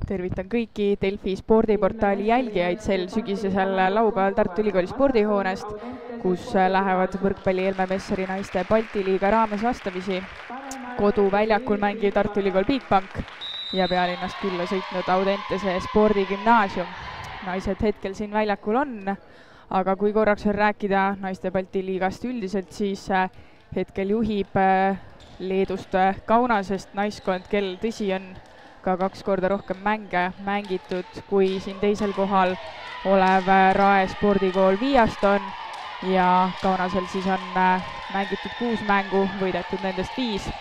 Tervitan kõiki Delfi spordiportaali jälgijaid sel sügisesel laupäeval Tartu Ülikooli spordihoonest, kus lähevad võrkpalli Helme Messari naiste Balti liiga raames vastamisi koduväljakul mängiv Tartu Ülikool Bigbank ja pealinnast külla sõitnud Audentese spordigümnaasium. Naised hetkel siin väljakul on, aga kui korraks veel rääkida naiste Balti liigast üldiselt, siis hetkel juhib Leedust Kaunasest naiskond, kel tõsi on ka 2 korda rohkem mänge mängitud kui siin teisel kohal olev Rae spordikool Viiaston ja Kaunasel siis on mängitud 6 mängu, võidetud nendest 5.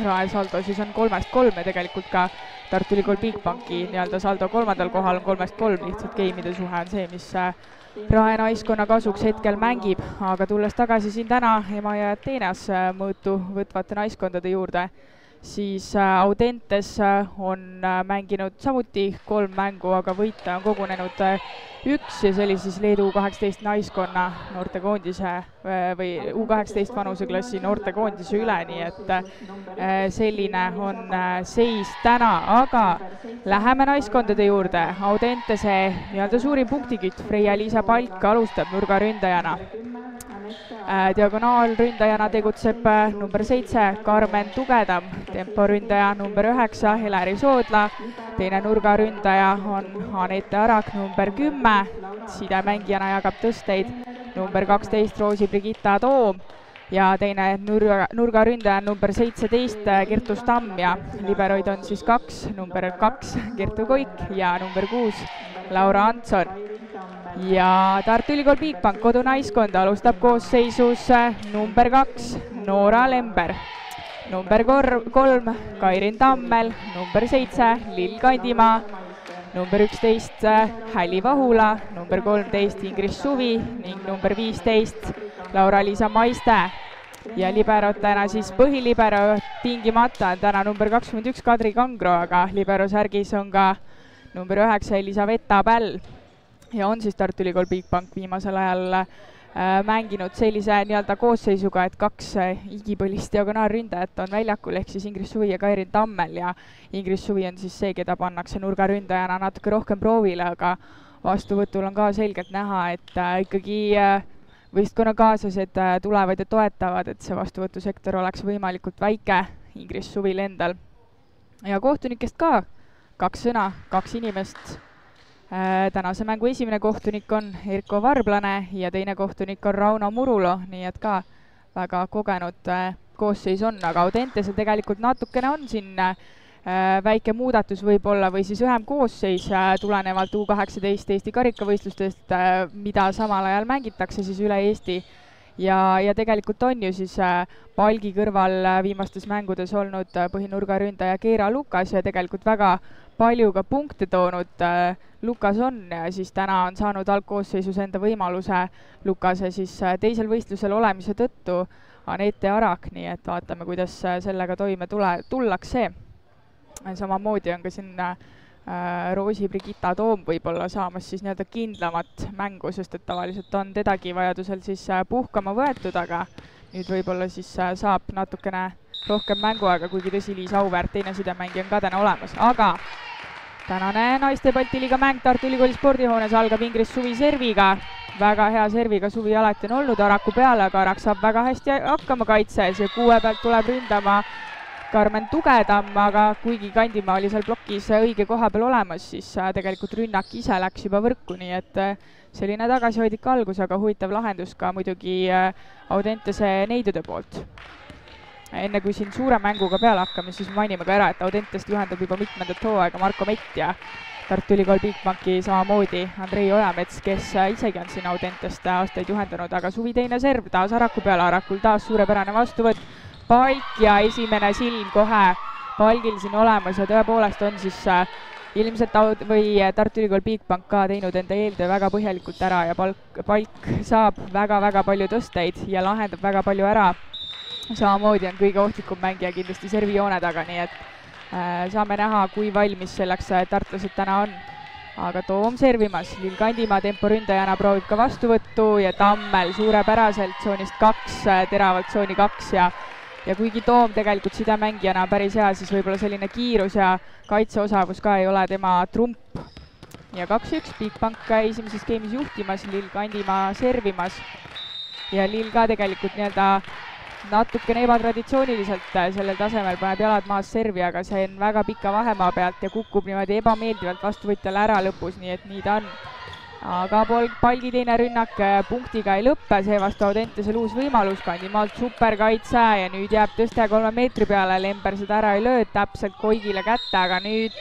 Rae saldo siis on 3-3 ja tegelikult ka Tartu Ülikool Bigbanki saldo 3. kohal on 3-3, lihtsalt geimide suhe on see, mis Rae naiskonna kasuks hetkel mängib, aga tulles tagasi siin täna Emajõe Ateenas mõõtu võtvate naiskondade juurde, siis Audentes on mänginud samuti 3 mängu, aga võita on kogunenud 1 ja see oli siis Leedu U18 naiskonna noortekoondise või U18 vanuseklassi noortekoondise üle, nii et selline on seis täna, aga läheme naiskondade juurde. Audentese suurim punktikütt Freia-Liisa Palk alustab nurgaründajana. Diagonaalründajana tegutseb number 7 Karmen Tugedam, temporündaja number 9 Heleri Soodla, teine nurgaründaja on Anette Arak number 10, sidemängijana jagab tõsteid number 12 Roosi Brigitta Toom ja teine nurgaründaja number 17 Kertu Stamm ja liberoid on siis 2, number 2 Kertu Koik ja number 6 Laura Antson. Ja Tartu Ülikool Bigbank kodunaiskond alustab koosseisus number 2 Noora Lember, number 3 Kairin Tammel, number 7 Lill Kandimaa, number 11 Häli Vahula, number 13 Ingris Suvi ning number 15 Laura-Liisa Maiste. Ja liberotena siis põhilibero tingimata on täna number 21 Kadri Kangro, aga libero särgis on ka number 9 Elisaveta Päll. Ja on siis Tartu Ülikool Bigbank viimasel ajal mänginud sellise koosseisuga, et 2 igipõlist diagonaalründajat on väljakul, ehk siis Ingris Suvi ja Kairin Tammel ja Ingris Suvi on siis see, keda pannakse nurgaründajana natuke rohkem proovile, aga vastuvõtul on ka selgelt näha, et ikkagi võistkonnakaaslased tulevad ja toetavad, et see vastuvõtusektor oleks võimalikult väike Ingris Suvil endal. Ja kohtunikest ka 2 sõna, 2 inimest. Tänase mängu esimene kohtunik on Erko Varblane ja teine kohtunik on Rauno Murulo, nii et ka väga kogenud koosseis on, aga Audentesel tegelikult natukene on siin väike muudatus võib-olla või siis ühem koosseis tulenevalt U18 Eesti karikavõistlustest, mida samal ajal mängitakse siis üle Eesti. Ja tegelikult on ju siis Palgi kõrval viimastes mängudes olnud põhinurgaründaja Keira Lukas ja tegelikult väga palju ka punkte toonud Lukas on ja siis täna on saanud algkoosseisus enda võimaluse Lukase siis teisel võistlusel olemise tõttu Anette Arak, nii et vaatame, kuidas sellega toime tullakse. Samamoodi on ka siin Roosi Brigitta Toom võib-olla saamas siis kindlamat mängu, sest et tavaliselt on tedagi vajadusel siis puhkama võetud, aga nüüd võib-olla siis saab natukene rohkem mänguaega, kuigi tõsi, Liis Auväärt, teine sidemängija on ka täna olemas, aga tänane naiste Balti liiga mäng Tartu Ülikooli spordihoones algab Ingris Suvi serviga. Väga hea serviga Suvi alati on olnud Araku peale, aga Arak saab väga hästi hakkama kaitses ja 6 pealt tuleb ründama Karmen Tugedam, aga kuigi Kandimaa oli seal plokis õige koha peal olemas, siis tegelikult rünnak ise läks juba võrku, nii et selline tagasihoidlik algus, aga huvitav lahendus ka muidugi Audentese neidude poolt. Enne kui siin suure mänguga peale hakkame, siis mainime ka ära, et Audentest juhendab juba mitmendat hooaega Marko Mett ja Tartu Ülikool Bigbanki samamoodi Andrei Ojamets, kes isegi on siin Audentest aastaid juhendanud, aga Suvi teine serv taas Araku peale, Arakul taas suurepärane vastuvõtt, Palk ja esimene silm kohe Palgil siin olemas ja tõepoolest on siis ilmselt Tartu Ülikool Bigbank ka teinud enda eeltöö väga põhjalikult ära ja Palk saab väga-väga palju tõsteid ja lahendab väga palju ära. Samamoodi on kõige ohtlikum mängija kindlasti servijoone taga, nii et saame näha, kui valmis selleks tartlased täna on. Aga Toom servimas, Lill Kandimaa temporündajana proovib ka vastuvõttu ja Tammel suurepäraselt tsoonist 2, teravalt tsooni 2 ja kuigi Toom tegelikult sidemängijana päris hea, siis võib-olla selline kiirus ja kaitseosavus ka ei ole tema trump. Ja 2-1, Bigbank esimeses skeemis juhtimas, Lill Kandimaa servimas ja Lill ka tegelikult nii-öelda natukene ebatraditsiooniliselt sellel tasemel paneb jalad maas servi, aga see on väga pika vahemaa pealt ja kukub niimoodi ebameeldivalt vastuvõtjale ära lõpus, nii et nii ta on. Aga palgi teine rünnak punktiga ei lõppe, seevastu Audentesel uus võimalus, Kandimaalt superkaitse ja nüüd jääb tõste 3 meetri peale, Lember seda ära ei löö, täpselt Koigile kätte, aga nüüd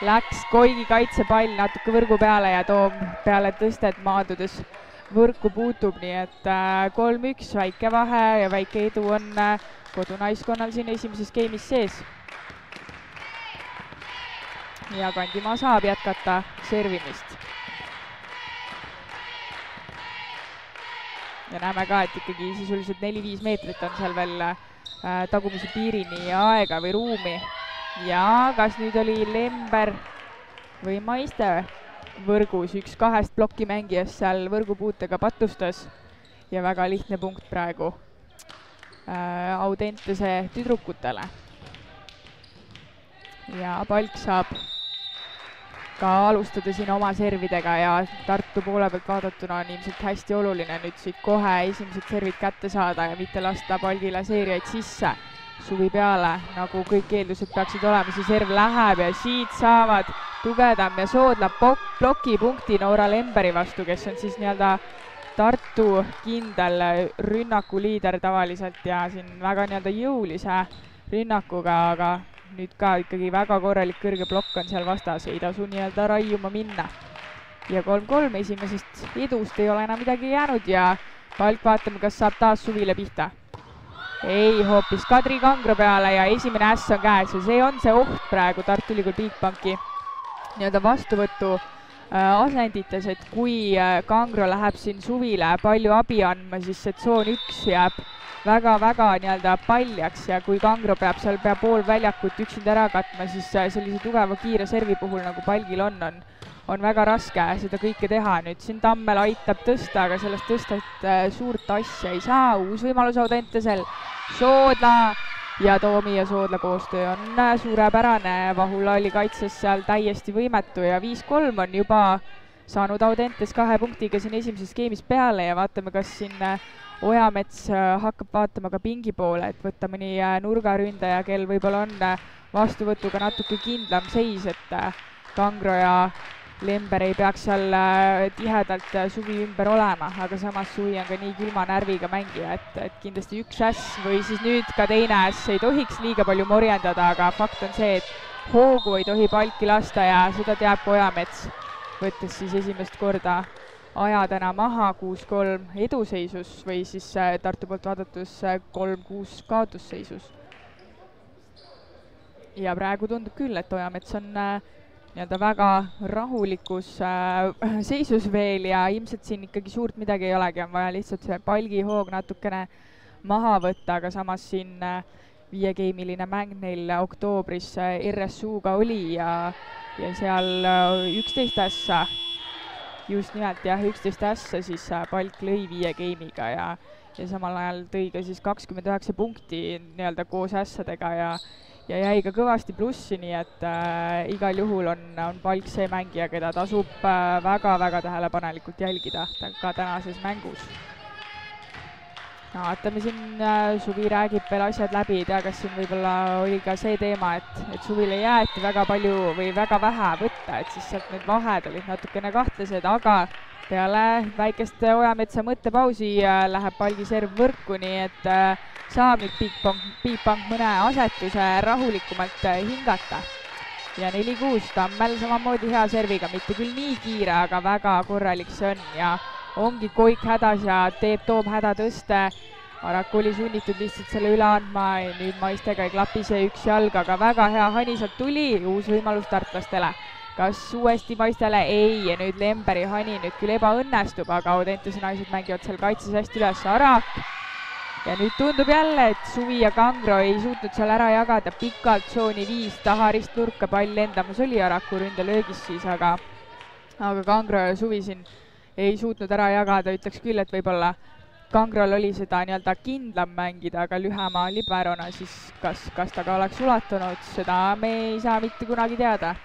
läks Koigi kaitsepall natuke võrgu peale ja Toom peale tõstet maandudes võrku puutub, nii et 3-1, väike vahe ja väike edu on kodunaiskonnal siin esimeses skeemis sees. Ja Kandimaa saab jätkata servimist. Ja näeme ka, et ikkagi sisuliselt 4-5 meetrit on seal veel tagumise piirini aega või ruumi. Ja kas nüüd oli Lember või Maiste võrgus, 1-2 plokimängijast seal võrgupuutega patustas ja väga lihtne punkt praegu Audentese tüdrukutele. Ja Palk saab ka alustada siin oma servidega ja Tartu poole pealt vaadatuna on ilmselt hästi oluline nüüd siit kohe esimesed servid kätte saada ja mitte lasta Palgile seeriaid sisse. Suvi peale, nagu kõik eeldused peaksid olema, see serv läheb ja siit saavad Tugedam ja Soodla plokipunkti Noora Lemberi vastu, kes on siis nii-öelda Tartu kindel rünnakuliider tavaliselt ja siin väga nii-öelda jõulise rünnakuga, aga nüüd ka ikkagi väga korralik kõrge plokk on seal vastas, ei tasu nii-öelda raiuma minna. Ja 3-3 esimesest edust ei ole enam midagi jäänud ja Palk vaatame, kas saab taas Suvile pihta. Ei, hoopis Kadri Kangro peale ja esimene äss on käes ja see on see oht praegu Tartu Ülikool Bigbanki nii-öelda vastuvõtu asendites, et kui Kangro läheb siin Suvile palju abi andma, siis see tsoon 1 jääb väga-väga nii-öelda paljaks ja kui Kangro peab seal pea pool väljakut üksinda ära katma, siis sellise tugeva kiire servi puhul, nagu Palgil on väga raske seda kõike teha. Nüüd siin Tammel aitab tõsta, aga sellest tõstet suurt asja ei saa. Uus võimalus Audentesel, Soodla ja Toomi ja Soodla koostöö on suurepärane. Vahula oli kaitses seal täiesti võimetu ja 5-3 on juba saanud Audentes 2 punktiga siin esimeses skeemis peale ja vaatame, kas siin Ojamets hakkab vaatama ka pingi poole, et võtta mõni nurgaründaja, kel võib-olla on vastuvõtuga natuke kindlam seis, et Kangro ja Lember ei peaks seal tihedalt Suvi ümber olema, aga samas Suvi on ka nii külma närviga mängija, et kindlasti 1 äss või siis nüüd ka teine äss ei tohiks liiga palju morjendada, aga fakt on see, et hoogu ei tohi Palki lasta ja seda teab Ojamets, võttes siis esimest korda aja täna maha 6-3 eduseisus või siis Tartu poolt vaadatus 3-6 kaotusseisus. Ja praegu tundub küll, et Ojamets on nii-öelda väga rahulikus seisus veel ja ilmselt siin ikkagi suurt midagi ei olegi, on vaja lihtsalt see palgihoog natukene maha võtta, aga samas siin 5-geimiline mäng neil oktoobris RSU-ga oli ja seal 11 ässa, just nimelt jah, 11 ässa siis Palk lõi 5 geimiga ja samal ajal tõi ka siis 29 punkti nii-öelda koos ässadega ja jäi ka kõvasti plussi, nii et igal juhul on Palk see mängija, keda tasub väga-väga tähelepanelikult jälgida ka tänases mängus. Vaatame siin, Suvi räägib veel asjad läbi, ei tea, kas siin võib-olla oli ka see teema, et Suvile jäeti väga palju või väga vähe võtta, et siis sealt need vahed olid natukene kahtlased, aga peale väikest Ojametsa mõttepausi läheb Palgi serv võrku, nii et saab nüüd Bigbank mõne asetuse rahulikumalt hingata. Ja 4-6, Tammel samamoodi hea serviga, mitte küll nii kiire, aga väga korralik see on ja ongi Koik hädas ja teeb Toom hädatõste. Araku oli sunnitud lihtsalt selle üle andma ja nüüd Maistega ei klapi see üks jalg, aga väga hea hani sealt tuli, uus võimalus tartlastele. Kas uuesti Maistele? Ei, ja nüüd Lemberi hani nüüd küll ebaõnnestub, aga Audentese naised mängivad seal kaitses hästi üles. Arak ja nüüd tundub jälle, et Suvi ja Kangro ei suutnud seal ära jagada pikalt tsooni 5 taha ristnurka, pall lendamas oli Araku ründelöögis siis, aga Kangro ja Suvi siin ei suutnud ära jagada, ütleks küll, et võib-olla Kangrol oli seda nii-öelda kindlam mängida, aga lühema liberona siis kas ta ka oleks ulatunud, seda me ei saa mitte kunagi teada.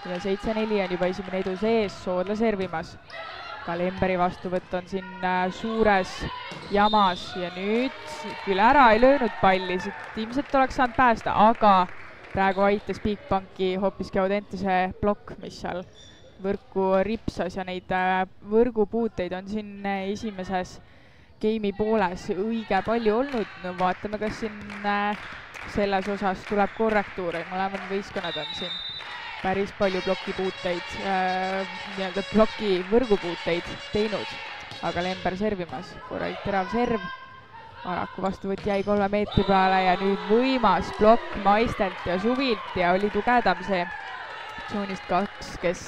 Ja 7-4 on juba esimene edu sees, Soodla servimas. Ka Lemberi vastuvõtt on siin suures jamas ja nüüd küll ära ei löönud palli, siit ilmselt oleks saanud päästa, aga praegu aitas Bigbanki hoopiski Audentese plokk, mis seal võrku ripsas ja neid võrgupuuteid on siin esimeses game'i pooles õige palju olnud. No vaatame, kas siin selles osas tuleb korrektuure, mõlemad võistkonnad on siin päris palju plokipuuteid, nii-öelda ploki võrgupuuteid teinud, aga Lember servimas, korralik terav serv. Araku vastuvõtt jäi 3 meetri peale ja nüüd võimas plokk Maistelt ja Suvilt ja oli tugedam see tsoonist 2, kes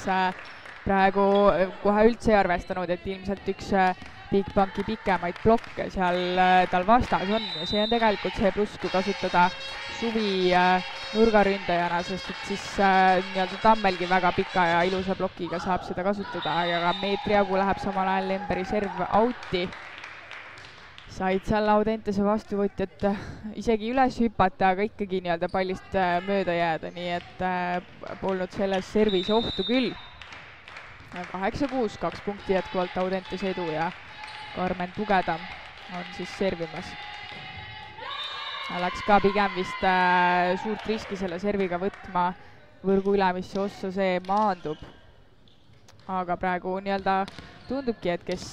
praegu kohe üldse ei arvestanud, et ilmselt üks Bigbanki pikemaid blokke seal tal vastas on ja see on tegelikult see pluss, kui kasutada Suvi nurgaründajana, sest et siis nii-öelda Tammelgi väga pika ja ilusa plokiga saab seda kasutada ja ka meetri jagu läheb samal ajal Lemberi serv out'i. Said seal Audentese vastuvõtjad isegi üles hüpata, aga ikkagi nii-öelda pallist mööda jääda, nii et polnud selles servis ohtu küll. 8-6, 2 punkti jätkuvalt Audentese edu ja Karmen Tugedam on siis servimas. Läks ka pigem vist suurt riski selle serviga võtma võrgu ülemisse ossa, see maandub. Aga praegu nii-öelda tundubki, et kes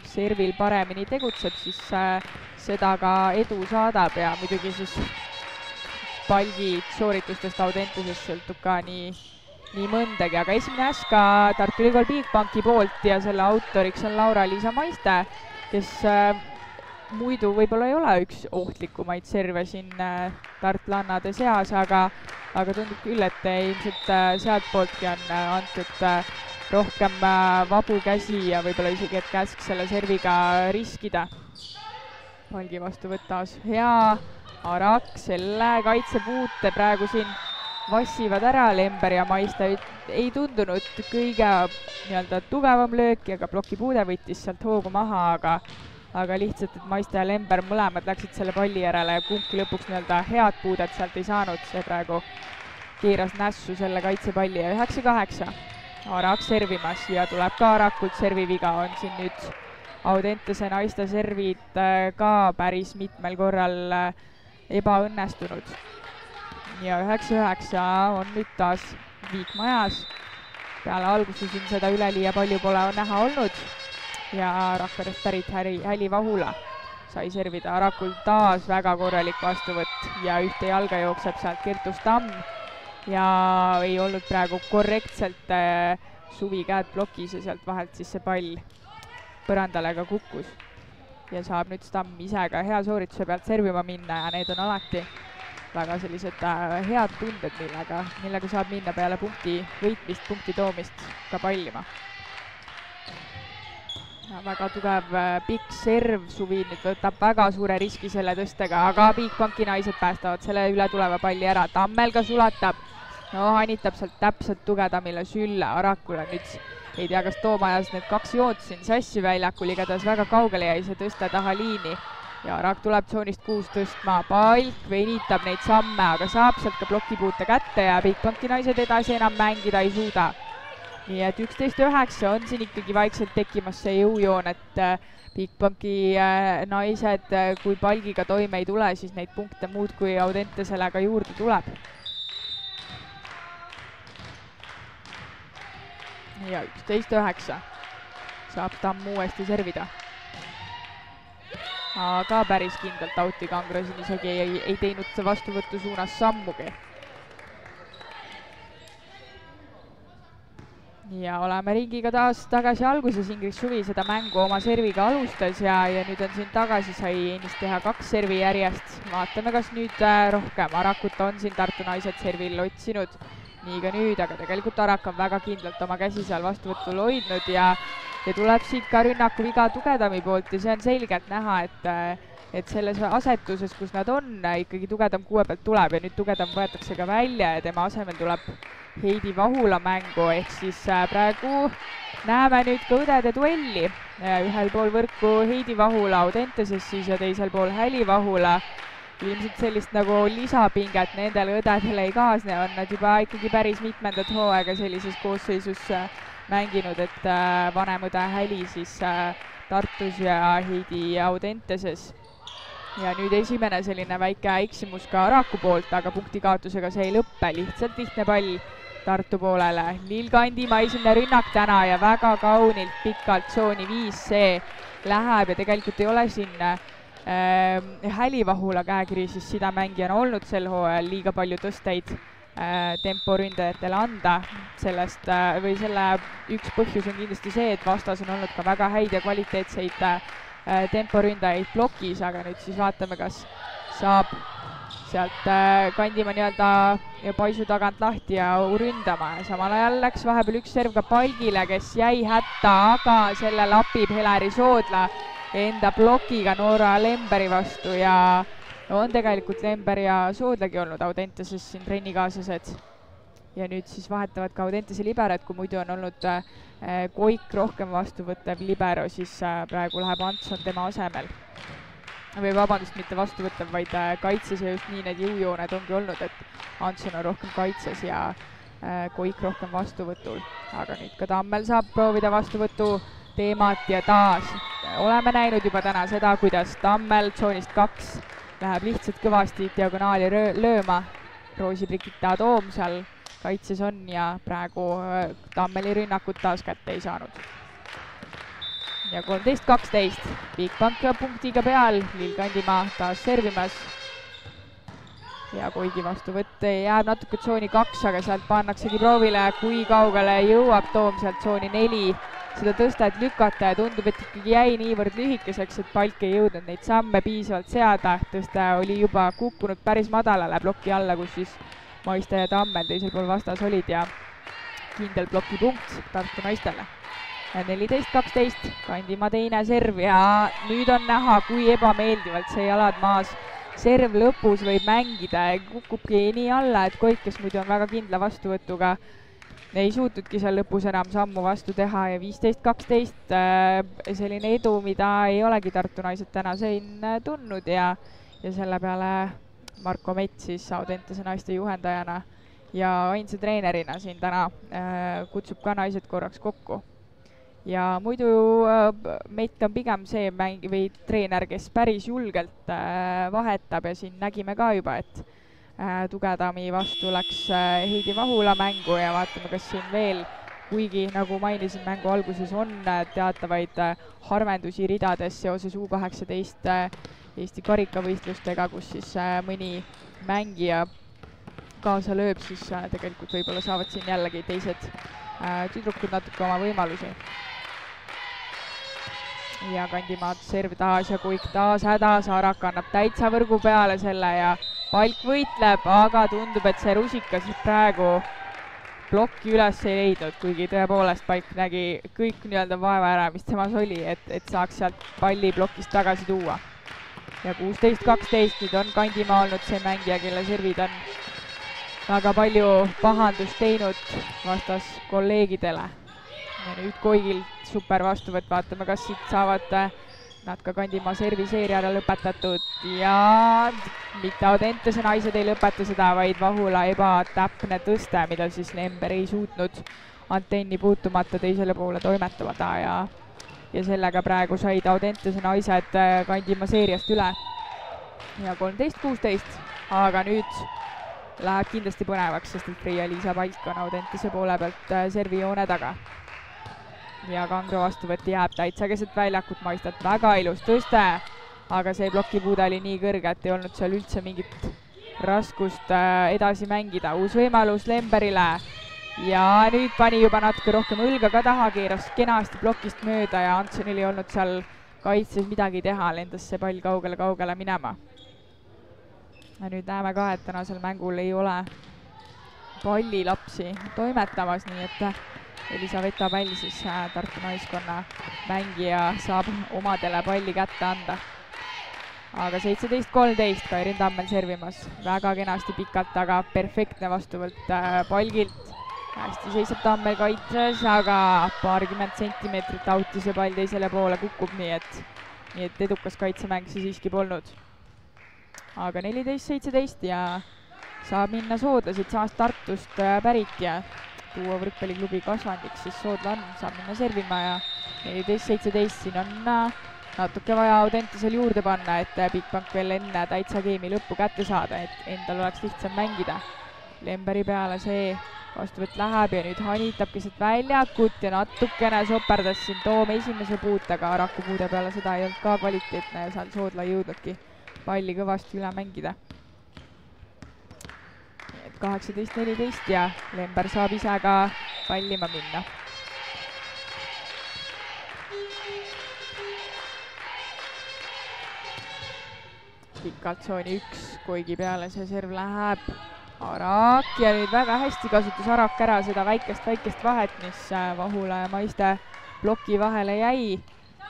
servil paremini tegutseb, siis seda ka edu saadab ja muidugi siis palgi sooritustest Audentesest sõltub ka nii mõndagi, aga esimene äsk ka Tartu Ülikool Bigbanki poolt ja selle autoriks on Laura-Liisa Maiste, kes muidu võib-olla ei ole üks ohtlikumaid serve siin tartlannade seas, aga tundub küll, et ilmselt sealtpooltki on antud rohkem vabu käsi ja võib-olla isegi, et käsk selle serviga riskida. Palgi vastuvõtt taas hea, Arak selle kaitsepuute praegu siin vassivad ära, Lember ja Maiste ei tundunud kõige nii-öelda tugevam löök ja ka plokipuude võttis sealt hoogu maha, aga lihtsalt, et Maiste ja Lember mõlemad läksid selle palli järele ja kumbki lõpuks nii-öelda head puudet sealt ei saanud, see praegu keeras nässu selle kaitsepalli ja 9-8. Arak servimas ja tuleb ka Arakult serviviga, on siin nüüd Audentese naiste servid ka päris mitmel korral ebaõnnestunud. Ja 9-9 on nüüd taas viik majas. Peale alguse siin seda üleliia palju pole näha olnud ja Rakverest pärit Häli Vahula sai servida. Arakul taas väga korralik vastuvõtt ja ühte jalga jookseb sealt Kertus Tamm ja ei olnud praegu korrektselt Suvi käed plokis ja sealt vahelt siis see pall põrandale ka kukkus. Ja saab nüüd Tamm ise ka hea soorituse pealt servima minna ja need on alati väga sellised head tunded, millega saab minna peale punkti võitmist, punkti toomist ka pallima. Ja väga tugev pikk serv, Suvi nüüd võtab väga suure riski selle tõstega, aga Bigbanki naised päästavad selle üle tuleva palli ära. Tammel ka sulatab, hanitab sealt täpselt Tugedamile sülle, Arakule nüüd ei tea, kas Toom ajas need 2 joont siin sassi väljakul, igatahes väga kaugele jäi see tõste taha liini. Ja Arak tuleb tsoonist 6 tõstma, Palk venitab neid samme, aga saab sealt ka plokipuute kätte ja Bigbanki naised edasi enam mängida ei suuda. Nii et 11-9 on siin ikkagi vaikselt tekkimas see jõujoon, et Bigbanki naised, kui palgiga toime ei tule, siis neid punkte muud kui Audentesele ka juurde tuleb. Ja 11-9 saab Tamm uuesti servida. Aga päris kindlalt auti Kangro siin isegi ei teinud vastuvõtu suunas sammugi. Ja oleme ringiga taas tagasi alguses, Ingrid Suvi seda mängu oma serviga alustas ja nüüd on siin tagasi, sai ennist teha 2 servi järjest. Vaatame, kas nüüd rohkem. Arakut on siin Tartu naised servil otsinud, nii ka nüüd, aga tegelikult Arak on väga kindlalt oma käsi seal vastuvõtul hoidnud ja ja tuleb siit ka rünnaku viga Tugedami poolt ja see on selgelt näha, et selles asetuses, kus nad on, ikkagi Tugedam kuue pealt tuleb ja nüüd Tugedam võetakse ka välja ja tema asemel tuleb Heidi Vahula mängu, ehk siis praegu näeme nüüd ka õdede duelli. Ühel pool võrku Heidi Vahula Audenteses siis ja teisel pool Häli Vahula. Ilmselt sellist nagu lisapinget nendele õdedele ei kaasne, on nad juba ikkagi päris mitmendat hooaega sellises koosseisus mänginud, et vanem õde Häli siis Tartus ja Heidi Audenteses. Ja nüüd esimene selline väike eksimus ka Araku poolt, aga punktikaotusega see ei lõppe, lihtsalt lihtne pall Tartu poolele. Lill Kandimaa esimene rünnak täna ja väga kaunilt pikalt tsooni 5 see läheb ja tegelikult ei ole siin Häli Vahula käekiri siis sidamängijana olnud sel hooajal liiga palju tõsteid temporündajatele anda. Sellest või selle üks põhjus on kindlasti see, et vastas on olnud ka väga häid ja kvaliteetseid temporündajaid plokis, aga nüüd siis vaatame, kas saab sealt Kandimaa nii-öelda paisu tagant lahti ja ründama. Samal ajal läks vahepeal üks serv ka Palgile, kes jäi hätta, aga selle lapib Heleri Soodla enda plokiga Noora Lemberi vastu ja on tegelikult Lember ja Soodlagi olnud Audenteses siin trennikaaslased. Ja nüüd siis vahetavad ka Audentese liberat, kui muidu on olnud Koik rohkem vastuvõttev libero, siis praegu läheb Antson tema asemel. Või vabandust, mitte vastuvõttev, vaid kaitses ja just nii need jõujooned ongi olnud, et Antson on rohkem kaitses ja Koik rohkem vastuvõtul. Aga nüüd ka Tammel saab proovida vastuvõtu teemat ja taas oleme näinud juba täna seda, kuidas Tammel tsoonist 2 läheb lihtsalt kõvasti diagonaali lööma. Roosi Brigitta Toom seal kaitses on ja praegu Tammeli rünnakut taas kätte ei saanud. Ja 13-12, Bigbank punktiga peal, Lill Kandimaa taas servimas. Ja Koigi vastuvõtt jääb natuke tsooni 2, aga sealt pannaksegi proovile, kui kaugele jõuab Toom sealt tsooni 4 seda tõstet lükata ja tundub, et ikkagi jäi niivõrd lühikeseks, et Palk ei jõudnud neid samme piisavalt seada. Tõste oli juba kukkunud päris madalale ploki alla, kus siis Maiste ja Tammel teisel pool vastas olid ja kindel plokipunkt Tartu naistele. 14-12, Kandimaa teine serv ja nüüd on näha, kui ebameeldivalt see jalad maas serv lõpus võib mängida ja kukubki nii alla, et Koik, kes muidu on väga kindla vastuvõtuga, ei suutudki seal lõpus enam sammu vastu teha ja 15-12 selline edu, mida ei olegi Tartu naised täna siin tundnud ja selle peale Marko Mett siis Audentese naiste juhendajana ja ainsa treenerina siin täna kutsub ka naised korraks kokku. Ja muidu Mett on pigem see või treener, kes päris julgelt vahetab ja siin nägime ka juba, et Tugedami vastu läks Heidi Vahula mängu ja vaatame, kas siin veel, kuigi nagu mainisin, mängu alguses on teatavaid harvendusi ridades seoses U18 Eesti karikavõistlustega, kus siis mõni mängija kaasa lööb, siis tegelikult võib-olla saavad siin jällegi teised tüdrukud natuke oma võimalusi. Ja Kandimaad serv taas ja Koik taas hädas, Arak annab täitsa võrgu peale selle ja Palk võitleb, aga tundub, et see rusikas praegu plokki üles ei leidnud, kuigi tõepoolest Palk nägi kõik nii-öelda vaeva ära, mis temas oli, et saaks sealt palli plokist tagasi tuua. Ja 16-12 nüüd on Kandimaa olnud see mängija, kelle servid on väga palju pahandust teinud vastas kolleegidele. Ja nüüd Koigil super vastuvõtt, vaatame, kas siit saavad nad ka Kandimaa serviseeria ära lõpetatud ja mitte Audentese naised ei lõpeta seda, vaid Vahula ebatäpne tõste, mida siis Lember ei suutnud antenni puutumata teisele poole toimetada ja sellega praegu said Audentese naised Kandimaa seeriast üle. Ja 13-16, aga nüüd läheb kindlasti põnevaks, sest et Priia-Liisa Palk on Audentese poole pealt servijoone taga. Ja Kangro vastuvõtt jääb täitsa keset väljakut, Maistat väga ilus tõste, aga see plokipuude oli nii kõrge, et ei olnud seal üldse mingit raskust edasi mängida. Uus võimalus Lemberile ja nüüd pani juba natuke rohkem õlga ka taha, keeras kenasti plokist mööda ja Antsonil ei olnud seal kaitses midagi teha, lendas see pall kaugele minema. Ja nüüd näeme ka, et tänasel mängul ei ole pallilapsi toimetamas, nii et Elisaveta pall siis Tartu naiskonna mängija saab omadele palli kätte anda. Aga 17-13, Kairin Tammel servimas. Väga kenasti pikalt, aga perfektne vastuvõtt palgilt. Hästi seisab Tammel kaitses, aga paarkümmend sentimeetrit auti see pall teisele poole kukub, nii et edukas kaitsemäng see siiski polnud. Aga 14-17 ja saab minna Soodla siit samast Tartust pärit ja tuua võrkpalliklubi kasvandiks, siis Soodla saab minna servima ja 14-17 siin on natuke vaja Audentisel juurde panna, et Bigbank veel enne täitsa geimi lõppu kätte saada, et endal oleks lihtsam mängida. Lemberi peale see vastuvõtt läheb ja nüüd hanitab keset väljakut ja natukene soperdas siin Toome esimese puutega, Raku puude peale seda ei olnud ka kvaliteetne ja seal Soodla ei jõudnudki palli kõvasti üle mängida. 18-14 ja Lember saab ise ka pallima minna. Pikalt tsooni 1, Koigi peale see serv läheb. Arak ja nüüd väga hästi kasutas Arak ära seda väikest vahet, mis Vahula ja Maiste ploki vahele jäi.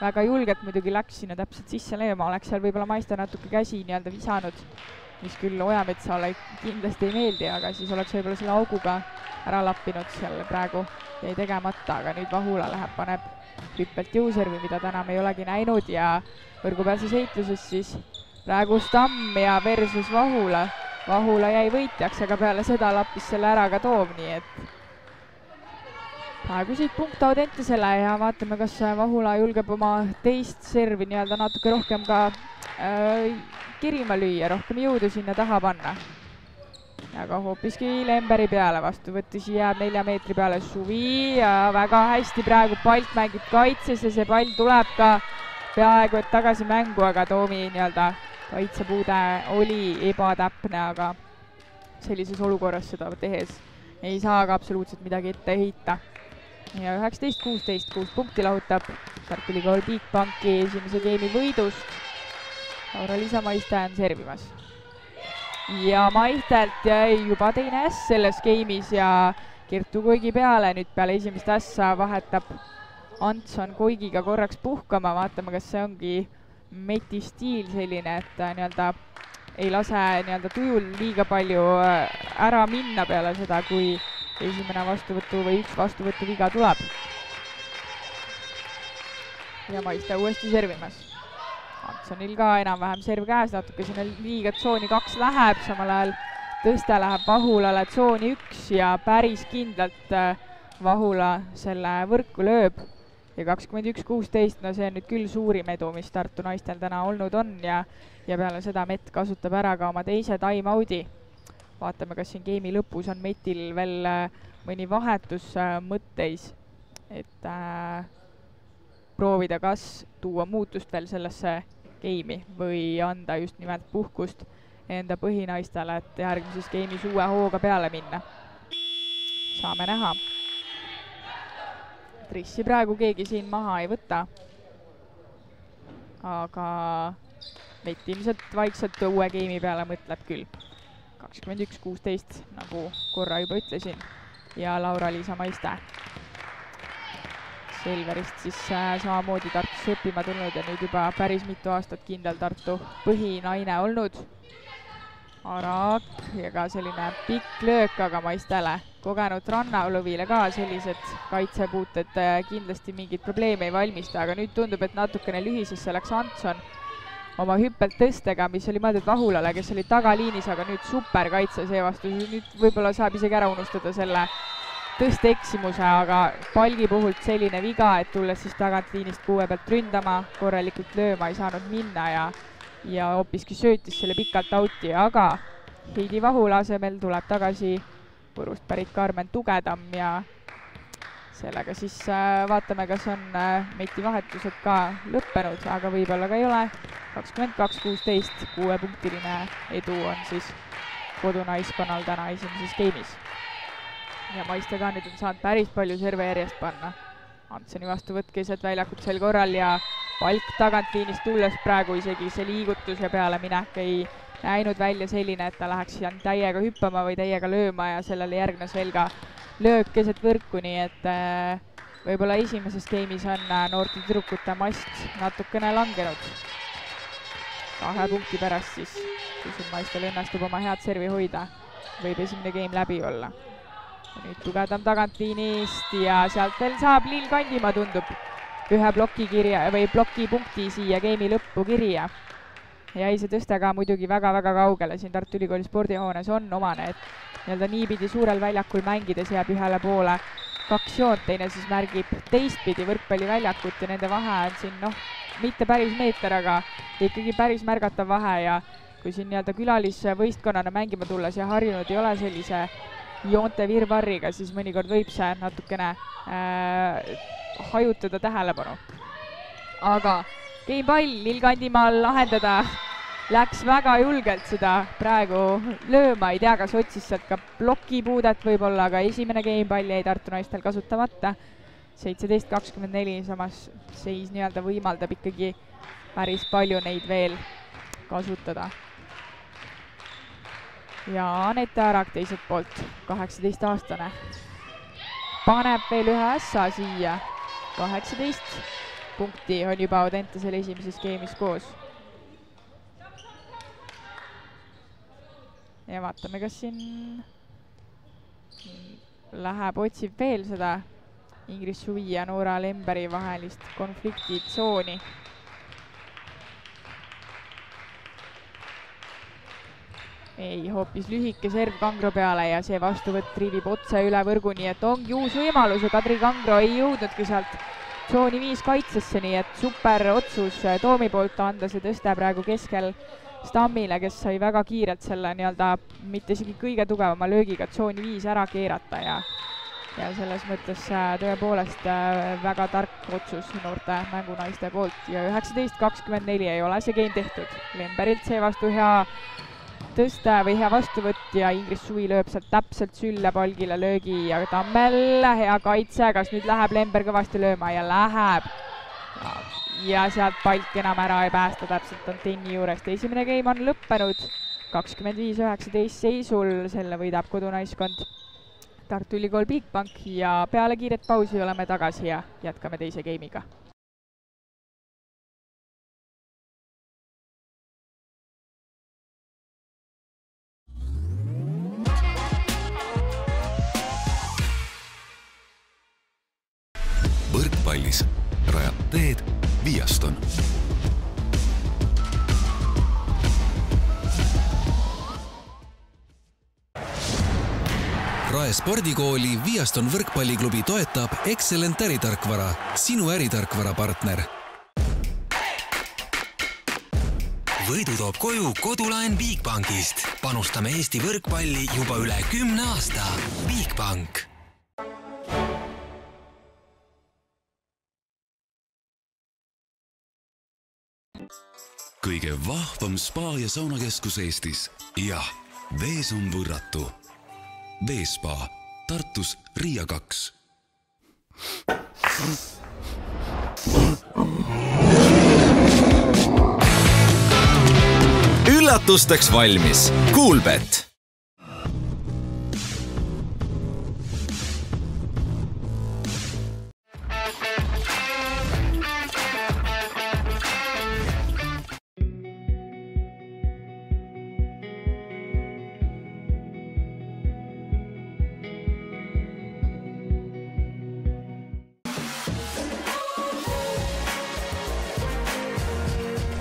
Väga julgelt muidugi läks sinna täpselt sisse lööma, oleks seal võib-olla Maiste natuke käsi nii-öelda visanud, mis küll Ojametsale kindlasti ei meeldi, aga siis oleks võib-olla selle auguga ära lappinud, seal praegu jäi tegemata, aga nüüd Vahula läheb, paneb hüppelt jõuservi, mida täna me ei olegi näinud ja võrgupealses heitluses siis praegu Stamm ja versus Vahula. Vahula jäi võitjaks, aga peale seda lappis selle ära ka Toom, nii et praegu siit punkt Audentisele ja vaatame, kas Vahula julgeb oma teist servi nii-öelda natuke rohkem ka kirima lüüa, rohkem jõudu sinna taha panna. Aga hoopiski Lemberi peale vastuvõttis jääb 4 meetri peale Suvi ja väga hästi praegu Palt mängib kaitses ja see pall tuleb ka peaaegu et tagasi mängu, aga Toomi nii-öelda kaitsepuude oli ebatäpne, aga sellises olukorras seda tehes ei saa ka absoluutselt midagi ette heita. Ja 19-16, 6 punkti lahutab Tartu Ülikool Bigbanki esimese geimi võidust. Laura-Liisa Maiste on servimas. Ja Maistelt jäi juba teine äss selles geimis ja Kertu Koigi peale, nüüd peale esimest ässa vahetab Antson Koigiga korraks puhkama, vaatame, kas see ongi Meti stiil selline, et nii-öelda ei lase nii-öelda tujul liiga palju ära minna peale seda, kui esimene vastuvõtu või üks vastuvõtu viga tuleb. Ja Maiste uuesti servimas. Antsonil ka enam-vähem serv käes, natuke sinna liiga tsooni 2 läheb, samal ajal tõste läheb Vahulale tsooni 1 ja päris kindlalt Vahula selle võrku lööb. Ja 21-16, no see on nüüd küll suurim edu, mis Tartu naistel täna olnud on ja peale seda Mett kasutab ära ka oma teise time-out'i. Vaatame, kas siin geimi lõpus on Metil veel mõni vahetus mõtteis, et proovida kas tuua muutust veel sellesse geimi või anda just nimelt puhkust enda põhinaistele, et järgmises geimis uue hooga peale minna. Saame näha. Trissi praegu keegi siin maha ei võta, aga Mett ilmselt vaikselt uue geimi peale mõtleb küll. 21-16, nagu korra juba ütlesin, ja Laura-Liisa Maiste. Selverist siis samamoodi Tartusse õppima tulnud ja nüüd juba päris mitu aastat kindel Tartu põhinaine olnud. Arak ja ka selline pikk löök, aga Maistele kogenud Rannaluvile ka sellised kaitsepuuted kindlasti mingit probleemi ei valmista, aga nüüd tundub, et natukene lühisesse läks Antson oma hüppelt tõstega, mis oli mõeldud Vahulale, kes oli tagaliinis, aga nüüd super kaitse seevastu. Nüüd võib-olla saab isegi ära unustada selle tõsteeksimuse, aga palgi puhult selline viga, et tulles siis tagantliinist kuue pealt ründama, korralikult lööma ei saanud minna ja hoopiski söötis selle pikalt out'i, aga Heidi Vahula asemel tuleb tagasi Võrust pärit Karmen Tugedam ja sellega siis vaatame, kas on Meti vahetused ka lõppenud, aga võib-olla ka ei ole. 22-16, 6-punktiline edu on siis kodunaiskonnal täna esimeses geimis. Ja Maiste ka nüüd on saanud päris palju serve järjest panna. Antsoni vastuvõtt keset väljakut sel korral ja Palk tagantliinist tulles praegu isegi see liigutus ja peale minek ei näinud välja selline, et ta läheks täiega hüppama või täiega lööma ja sellele järgnes veel ka löök keset võrku, nii et võib-olla esimeses game'is on noorte tüdrukute mast natukene langenud. 2 punkti pärast siis, kui siin maistel õnnestub oma head servi hoida, võib esimene game läbi olla. Ja nüüd tugedam tagantliinist ja sealt veel saab Lill Kandimaa, tundub, ühe plokipunkti siia game'i lõppu kirja. Jäi see tõste ka muidugi väga-väga kaugele, siin Tartu Ülikooli spordihoones on omane, et nii-öelda niipidi suurel väljakul mängides jääb ühele poole 2 joont, teine siis märgib teistpidi võrkpalliväljakut ja nende vahe on siin mitte päris meeter, aga ikkagi päris märgatav vahe ja kui siin nii-öelda külalisvõistkonnana mängima tulles ja harjunud ei ole sellise joonte virvarriga, siis mõnikord võib see natukene hajutada tähelepanu. Aga gamepall Lill Kandimaal lahendada läks väga julgelt seda praegu lööma, ei tea, kas otsis sealt ka plokipuudet võib-olla, aga esimene gamepall jäi Tartu naistel kasutamata. 17-24, samas seis nii-öelda võimaldab ikkagi päris palju neid veel kasutada. Ja Anette Arak teiselt poolt, 18-aastane, paneb veel ühe ässa siia. 18 punkti on juba Audentesel esimeses game'is koos. Ja vaatame, kas siin läheb, otsib veel seda Ingrid Suvi ja Noora Lemberi vahelist konfliktitsooni. Ei, hoopis lühike serv Kangro peale ja see vastuvõtt triivib otse üle võrgu, nii et ongi uus võimalus ja Kadri Kangro ei jõudnudki sealt tsooni 5 kaitsesse, nii et super otsus Toomi poolt anda see tõste praegu keskel Stammile, kes sai väga kiirelt selle nii-öelda mitte isegi kõige tugevama löögiga tsooni 5 ära keerata ja selles mõttes tõepoolest väga tark otsus noorte mängunaiste poolt ja 19-24 ei ole see game tehtud. Lemberilt seevastu hea tõste või hea vastuvõtt ja Ingrid Suvi lööb sealt täpselt sülle palgile löögi ja Tammel hea kaitse, kas nüüd läheb Lember kõvasti lööma ja läheb. Ja sealt palk enam ära ei päästa täpselt antenni juurest. Esimene game on lõppenud 25-19 seisul, selle võidab kodunaiskond Tartu Ülikool Bigbank ja peale kiiret pausi oleme tagasi ja jätkame teise game'iga. Võrkpallis rajab teed Viaston. Rae spordikooli Viaston võrkpalliklubi toetab Excellent äritarkvara, sinu äritarkvara partner. Võidu toob koju kodulaen Bigbankist. Panustame Eesti võrkpalli juba üle 10 aasta. Bigbank. Kõige vahvam spa ja saunakeskus Eestis. Jah, vees on võrratu. Veespa, Tartus Riia 2. Üllatusteks valmis. Coolbet.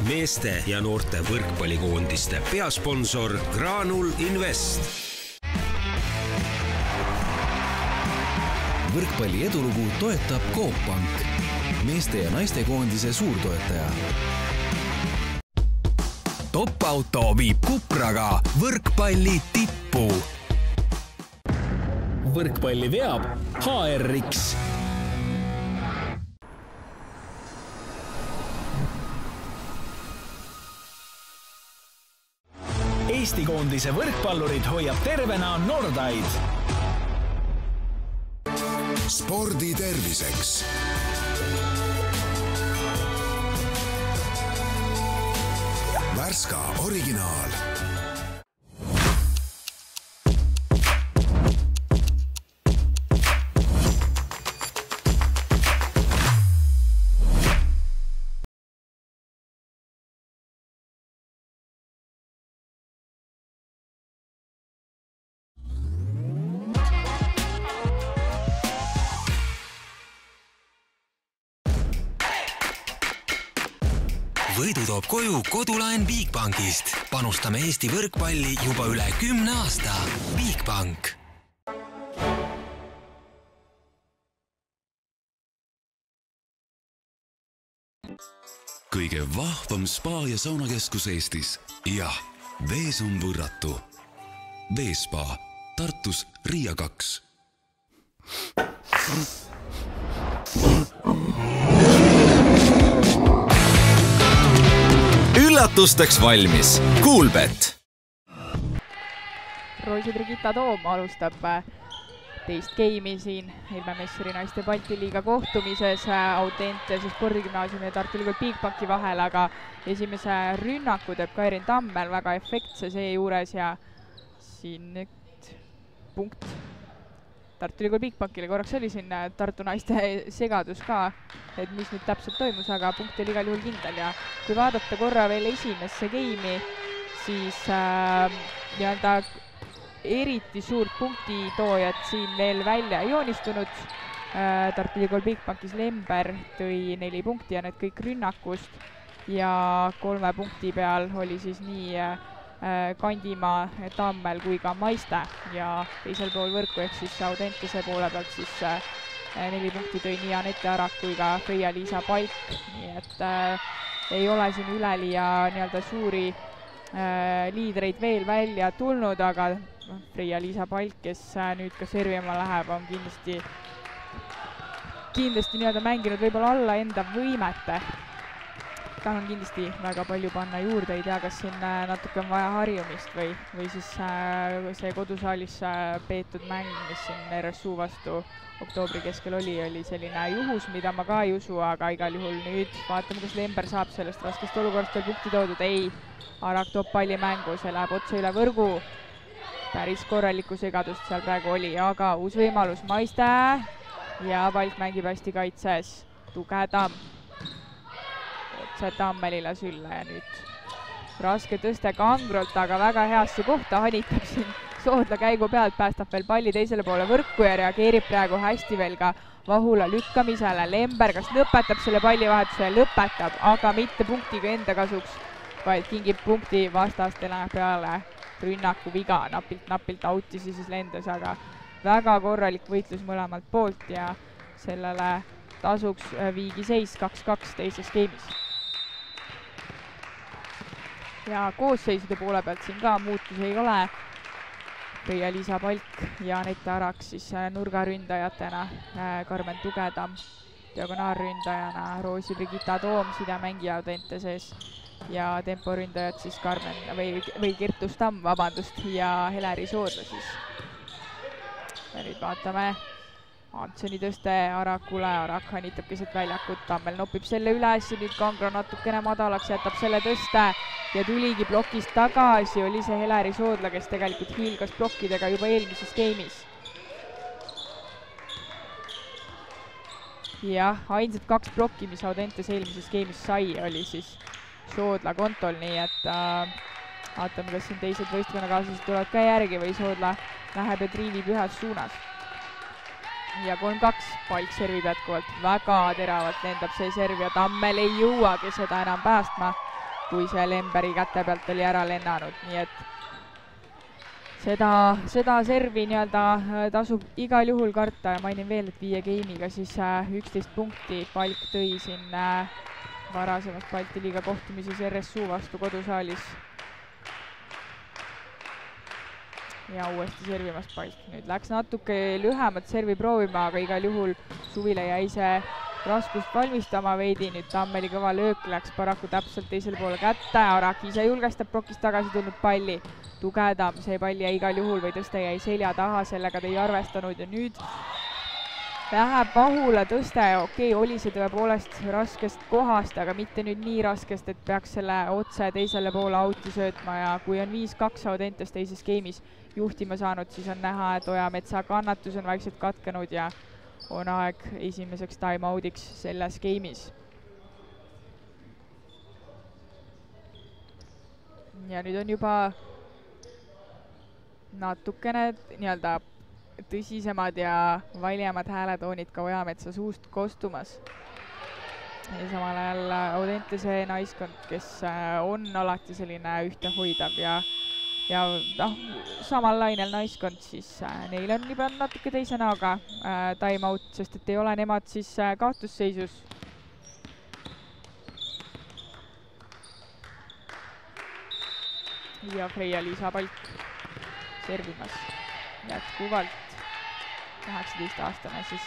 Meeste ja noorte võrkpallikoondiste peasponsor Granul Invest. Võrkpalli edulugu toetab Coop Pank, meeste ja naiste koondise suurtoetaja. Top-auto viib Kupraga võrkpalli tippu. Võrkpalli veab HRX. Eesti koondise võrkpallurid hoiab tervena Nordaid. Spordi terviseks. Värska originaal. võidu toob koju kodulaen Bigbankist. Panustame Eesti võrkpalli juba üle 10 aasta. Bigbank. Kõige vahvam spa ja saunakeskus Eestis. Jah, Vees on võrratu. Veespa, Tartus Riia 2. Üllatusteks valmis. Coolbet. Roosi Brigitta Toom alustab teist geimi siin Helme Messeri naiste Balti liiga kohtumises Audentese spordigümnaasiumi ja Tartu Ülikooli Bigbanki vahel, aga esimese rünnaku teeb Kairin Tammel väga efektse seejuures ja siin nüüd punkt Tartu Ülikooli Bigbankile. Korraks oli siin Tartu naiste segadus ka, et mis nüüd täpselt toimus, aga punkt oli igal juhul kindel ja kui vaadata korra veel esimesse geimi, siis nii-öelda eriti suurt punktitoojat siin veel välja joonistunud. Tartu Ülikool Bigbankis Lember tõi 4 punkti ja need kõik rünnakust ja 3 punkti peal oli siis nii Kandimaa, Tammel kui ka Maiste ja teisel pool võrku ehk siis Audentese poole pealt siis 4 punkti tõi nii Anette Arak kui ka Freia-Liisa Palk, nii et ei ole siin üleliia nii-öelda suuri liidreid veel välja tulnud, aga Freia-Liisa Palk, kes nüüd ka servima läheb, on kindlasti nii-öelda mänginud võib-olla alla enda võimete. Tal on kindlasti väga palju panna juurde, ei tea, kas siin natuke on vaja harjumist või siis see kodusaalis peetud mäng, mis siin RSU vastu oktoobri keskel oli selline juhus, mida ma ka ei usu, aga igal juhul nüüd vaatame, kas Lember saab sellest raskest olukorrast veel punkti toodud. Ei, Arak toob palli mängu, see läheb otse üle võrgu. Päris korralikku segadust seal praegu oli, aga uus võimalus Maiste ja Palk mängib hästi kaitses. Tugedam. Otse Tammelile sülle ja nüüd raske tõste Kangrolt, aga väga heasse kohta hanitab siin Soodla käigu pealt, päästab veel palli teisele poole võrku ja reageerib praegu hästi veel ka Vahula lükkamisele. Lember kas lõpetab selle pallivahetuse, lõpetab, aga mitte punktiga enda kasuks, vaid kingib punkti vastastele peale rünnaku viga. Napilt autisi siis lendas, aga väga korralik võitlus mõlemalt poolt ja sellele tasuks viigi seis 2-2 teises geimis. Ja koosseisude poole pealt siin ka muutusi ei ole. Freia-Liisa Palk ja Anette Arak siis nurgaründajatena, Karmen Tugedam diagonaalründajana, Roosi Brigitta Toom sidemängija Audente sees ja temporündajad siis Karmen või Kertu Stamm, vabandust, ja Heleri Soodla siis. Ja nüüd vaatame Antsoni tõste Arakule, Arak hanitab keset väljakut, Tammel nopib selle üles ja nüüd Kangro natukene madalaks, jätab selle tõste ja tuligi plokist tagasi, oli see Heleri Soodla, kes tegelikult hiilgas plokkidega juba eelmises geimis. Jah, ainsad 2 plokki, mis Audentes eelmises geimis sai, oli siis Soodla kontol, nii et vaatame, kas siin teised võistkonnakaaslased tulevad ka järgi või Soodla läheb ja triivib ühes suunas. Ja 3-2, Palk servib jätkuvalt, väga teravalt lendab see serv ja Tammel ei jõuagi seda enam päästma, kui see Lemberi käte pealt oli ära lennanud, nii et seda servi nii-öelda tasub igal juhul karta ja mainin veel, et 5 geimiga siis 11 punkti Palk tõi siin varasemas Balti liiga kohtumises RSU vastu kodusaalis. Ja uuesti servimas Palk. Nüüd läks natuke lühemat servi proovima, aga igal juhul Suvile jäi see raskust valmistama veidi. Nüüd Tammeli kõva löök läks paraku täpselt teisele poole kätte. Arak ise julgestab plokist tagasi tulnud palli. Tugedam, see palli jäi igal juhul või tõste jäi selja taha, sellega ta ei arvestanud ja nüüd läheb Vahula tõste. Okei, oli see tõepoolest raskest kohast, aga mitte nüüd nii raskest, et peaks selle otse teisele poole auti söötma ja kui on 5-2 Audentes teises geimis juhtima saanud, siis on näha, et Ojametsa kannatus on vaikselt katkenud ja on aeg esimeseks time-oudiks selles geimis. Ja nüüd on juba natukene nii-öelda tõsisemad ja valjemad hääletoonid ka Ojametsa suust kostumas. ja samal ajal Audentese naiskond, kes on alati selline ühtehoidav ja samal lainel naiskond, siis neil on juba natuke teise näoga time out, sest et ei ole nemad siis kaotusseisus. Ja Freia-Liisa Palk servimas jätkuvalt 18-aastane siis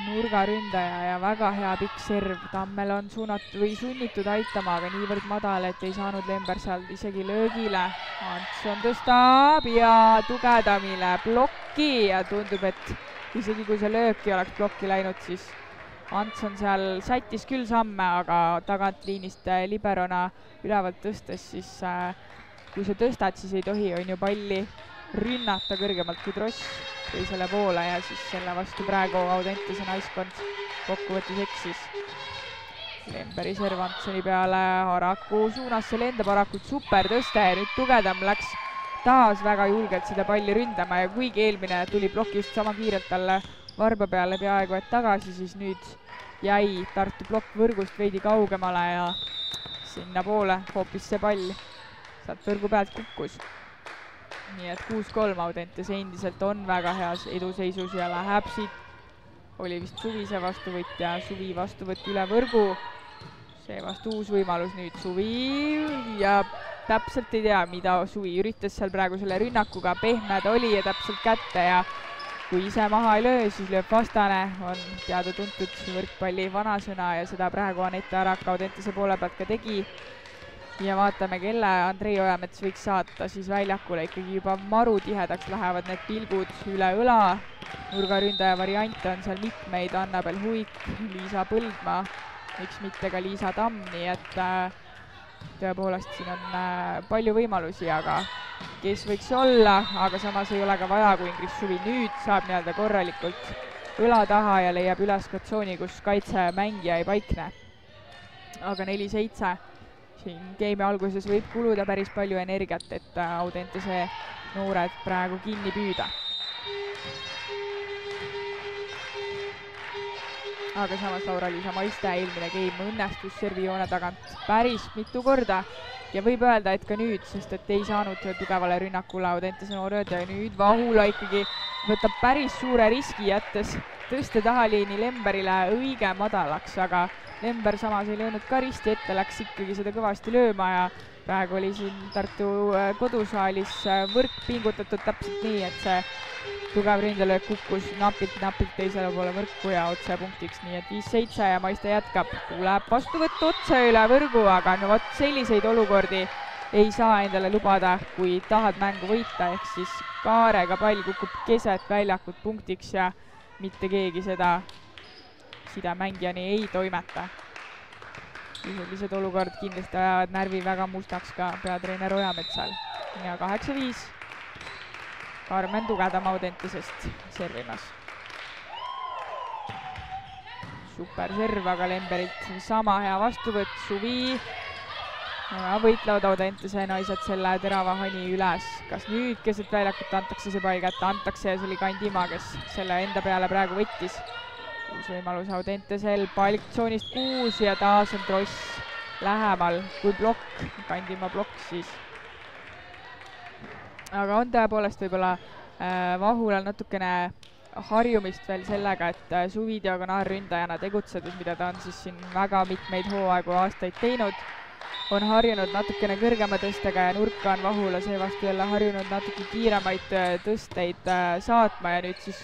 nurgaründaja ja väga hea pikk serv. Tammel on suunatud või sunnitud aitama, aga niivõrd madal, et ei saanud Lember seal isegi löögile. Antson tõstab ja Tugedamile plokki ja tundub, et isegi kui see löök ei oleks plokki läinud, siis Antson seal sättis küll samme, aga tagantliinist liberona ülevalt tõstes, siis kui sa tõstad, siis ei tohi on ju palli rünnata kõrgemalt kui tross teisele poole ja siis selle vastu praegu Audentese naiskond kokkuvõttes eksis. Lemberi serv Antsoni peale Araku suunas, see lendab Arakult super tõste ja nüüd Tugedam läks taas väga julgelt seda palli ründama ja kuigi eelmine tuli ploki just sama kiirelt talle varba peale peaaegu et tagasi, siis nüüd jäi Tartu plokk võrgust veidi kaugemale ja sinna poole hoopis see pall sealt võrgu pealt kukkus. Nii et 6-3 Audentese endiselt on väga heas eduseisus ja läheb siit. Oli vist Suvise vastuvõtja, Suvi vastuvõtt üle võrgu. Seevastu uus võimalus nüüd Suvi ja täpselt ei tea, mida Suvi üritas seal praegu selle rünnakuga. Pehme ta oli ja täpselt kätte ja kui ise maha ei löö, siis lööb vastane. On teada-tuntud võrkpalli vanasõna ja seda praegu Anette Arak Audentese poole pealt ka tegi. Ja vaatame, kelle Andrei Ojamets võiks saata siis väljakule. Ikkagi juba maru tihedaks lähevad need pilgud üle õla. Nurgaründaja variante on seal mitmeid. Annabel Huik, Liisa Põldmaa, miks mitte ka Liisa Tamm. Nii et tõepoolest siin on palju võimalusi, aga kes võiks olla, aga samas ei ole ka vaja, kui Ingrid Suvi nüüd saab nii-öelda korralikult õla taha ja leiab üles tsooni, kus kaitsemängija ei paikne. Aga 4-7. Siin geimi alguses võib kuluda päris palju energiat, et Audentese noored praegu kinni püüda. Aga samas Laura-Liisa Maiste eelmine game õnnestus servijoone tagant päris mitu korda ja võib öelda, et ka nüüd, sest et ei saanud tugevale rünnakule Audentese noored ja nüüd Vahula ikkagi võtab päris suure riski, jättes tõste tahaliini Lemberile õige madalaks, aga Lember samas ei löönud ka risti ette, läks ikkagi seda kõvasti lööma ja praegu oli siin Tartu kodusaalis võrk pingutatud täpselt nii, et see tugev ründelöök kukkus napilt teisele poole võrku ja otse punktiks, nii et 5-7 ja Maiste jätkab. Tuleb vastuvõtt otse üle võrgu, aga no vot selliseid olukordi ei saa endale lubada, kui tahad mängu võita, ehk siis kaarega pall kukub keset väljakut punktiks ja mitte keegi seda sidemängijani ei toimeta. Sellised olukord kindlasti ajavad närvi väga mustaks ka peatreener Ojametsal. Ja 8-5. Karmen Tugedam Audentesest servimas. Super serv, aga Lemberilt sama hea vastuvõtt. Suvi võitlevad Audentese naised selle terava hani üles. Kas nüüd keset väljakut antakse see pall kätte? Antakse ja see oli Kandima, kes selle enda peale praegu võttis. Uus võimalus Audentesel, palk tsoonist 6 ja taas on tross lähemal kui plokk, Kandima plokk siis. Aga on tõepoolest võib-olla Vahulal natukene harjumist veel sellega, et Suvi diagonaalründajana tegutsedes, mida ta on siis siin väga mitmeid hooaegu aastaid teinud, on harjunud natukene kõrgema tõstega ja nurka on Vahula seevastu jälle harjunud natuke kiiremaid tõsteid saatma ja nüüd siis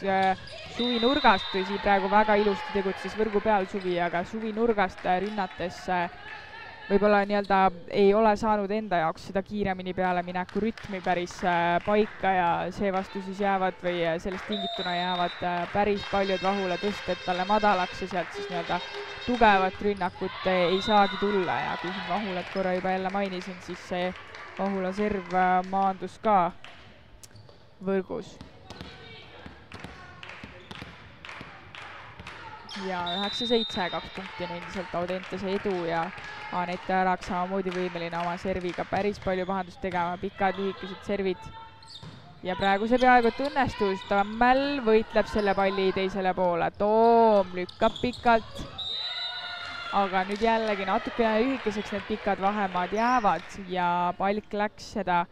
Suvi nurgast, tõsi praegu väga ilusti tegutses võrgu peal Suvi, aga Suvi nurgast rünnates võib-olla nii-öelda ei ole saanud enda jaoks seda kiiremini peale mineku rütmi päris paika ja seevastu siis jäävad või sellest tingituna jäävad päris paljud Vahula tõsted talle madalaks ja sealt siis nii-öelda tugevat rünnakut ei saagi tulla ja kui siin Vahulat korra juba jälle mainisin, siis see Vahula serv maandus ka võrgus. Ja 9-7, 2 punkti on endiselt Audentese edu ja Anette Arak samamoodi võimeline oma serviga päris palju pahandust tegema, pikad lühikesed servid. Ja praegu see peaaegu et õnnestus, Tammel võitleb selle palli teisele poole, Toom lükkab pikalt aga nüüd jällegi natukene lühikeseks need pikad vahemaad jäävad ja Palk läks seda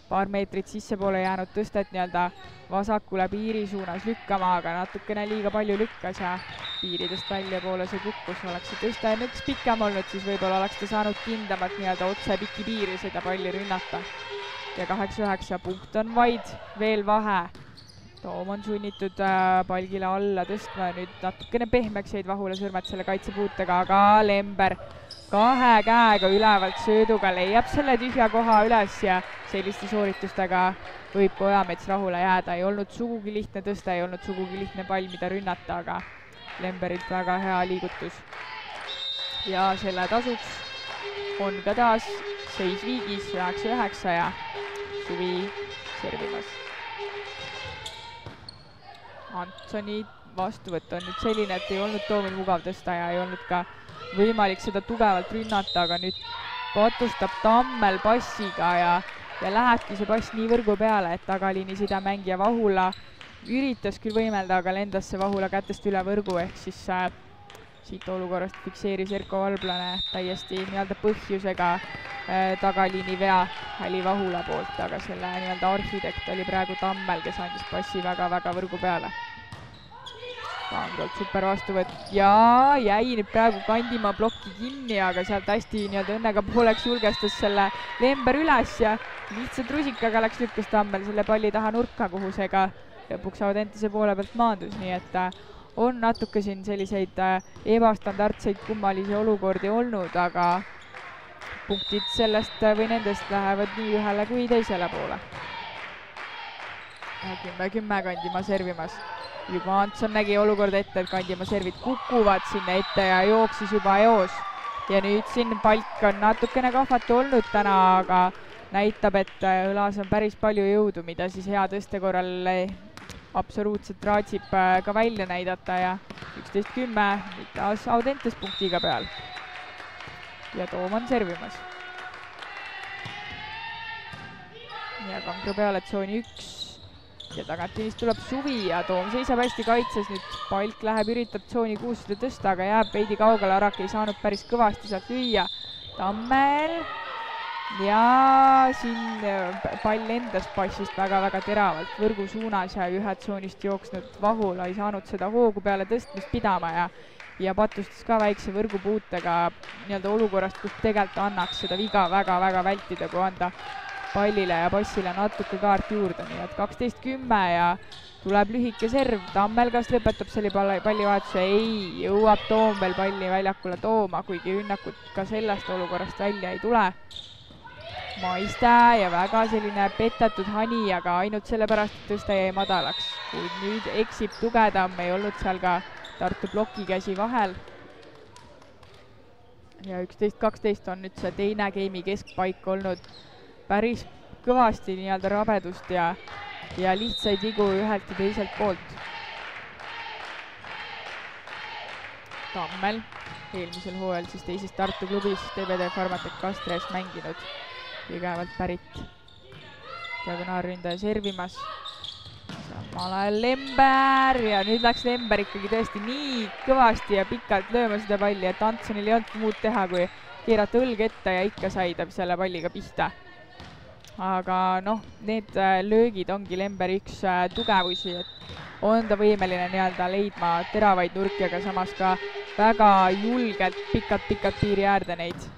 paar meetrit sissepoole jäänud tõstet nii-öelda vasakule piiri suunas lükkama, aga natukene liiga palju lükkas ja piiridest välja poole see kukkus. Oleks see tõste nõks pikem olnud, siis võib-olla oleks ta saanud kindlamalt nii-öelda otse piki piiri seda palli rünnata. Ja 8-9 punkt on vaid veel vahe. Toom on sunnitud Palgile alla tõstma, nüüd natukene pehmeks jäid Vahula sõrmed selle kaitsepuutega, aga Lember kahe käega ülevalt sööduga leiab selle tühja koha üles ja selliste sooritustega võib ka Ojamets rahule jääda. Ei olnud sugugi lihtne tõsta, ei olnud sugugi lihtne pall, mida rünnata, aga Lemberilt väga hea liigutus. Ja selle tasuks on ka taas seis viigis 9-9 ja Suvi servimas. Antsoni vastuvõtt on nüüd selline, et ei olnud Toomil mugav tõsta ja ei olnud ka võimalik seda tugevalt rünnata, aga nüüd patustab Tammel passiga ja lähebki see pass nii võrgu peale, et tagaliini sidemängija Vahula üritas küll võimelda, aga lendas see Vahula kätest üle võrgu, ehk siis siit olukorrast fikseeris Erko Valblane täiesti nii-öelda põhjusega tagaliini vea Häli Vahula poolt, aga selle nii-öelda arhitekt oli praegu Tammel, kes andis passi väga-väga võrgu peale. Kaangrolt super vastuvõtt ja jäi nüüd praegu Kandimaa plokki kinni, aga sealt hästi nii-öelda õnnega pooleks julgestas selle Lember üles ja lihtsalt rusikaga läks lükkas Tammel selle palli taha nurka, kuhu see ka lõpuks Audentese poole pealt maandus, nii et on natuke siin selliseid ebastandardseid kummalisi olukordi olnud, aga punktid sellest või nendest lähevad nii ühele kui teisele poole. 10-10 Kandimaa servimas. Juba Antson nägi olukorda ette, et Kandimaa servid kukuvad sinna ette ja jooksis juba eos. Ja nüüd siin Palk on natukene kahvatu olnud täna, aga näitab, et õlas on päris palju jõudu, mida siis hea tõste korral absoluutselt raatsib ka välja näidata ja 11-10 taas Audentes punktiga peal. Ja Toom on servimas. Ja Kangro peale tsooni 1 ja tagatiinist tuleb Suvi ja Toom seisab hästi kaitses. Nüüd Palk läheb, üritab tsooni 6 seda tõsta, aga jääb veidi kaugele. Arak ei saanud päris kõvasti sealt lüüa. Tammel ja siin pall lendas passist väga-väga teravalt võrgu suunas ja ühe tsoonist jooksnud Vahula ei saanud seda hoogu peale tõstmist pidama ja patustas ka väikse võrgupuutega nii-öelda olukorrast, kus tegelikult annaks seda viga väga-väga vältida, kui anda pallile ja passile natuke kaart juurde, nii et 12-10 ja tuleb lühike serv. Tammel kas lõpetab selle pallivahetuse? Ei, jõuab Toom veel palli väljakule tooma, kuigi rünnakut ka sellest olukorrast välja ei tule. Maiste ja väga selline petetud hani, aga ainult sellepärast, et tõsta jäi madalaks. Kuid nüüd eksib Tugedam, ei olnud seal ka Tartu ploki käsi vahel. Ja 11-12 on nüüd see teine geimi keskpaik olnud päris kõvasti nii-öelda rabedust ja lihtsaid vigu ühelt ja teiselt poolt. Tammel eelmisel hooajal siis teises Tartu klubis TBD Pharmatec Castres mänginud. Ligevalt pärit diagonaalründaja servimas. Samal ajal Lember ja nüüd läks Lember ikkagi tõesti nii kõvasti ja pikalt lööma seda palli, et Antsonil ei olnud muud teha, kui keerata õlg ette ja ikka sai ta selle palliga pihta. Aga noh, need löögid ongi Lemberi üks tugevusi, et on ta võimeline nii-öelda leidma teravaid nurki, aga samas ka väga julgelt pikalt piiri äärde neid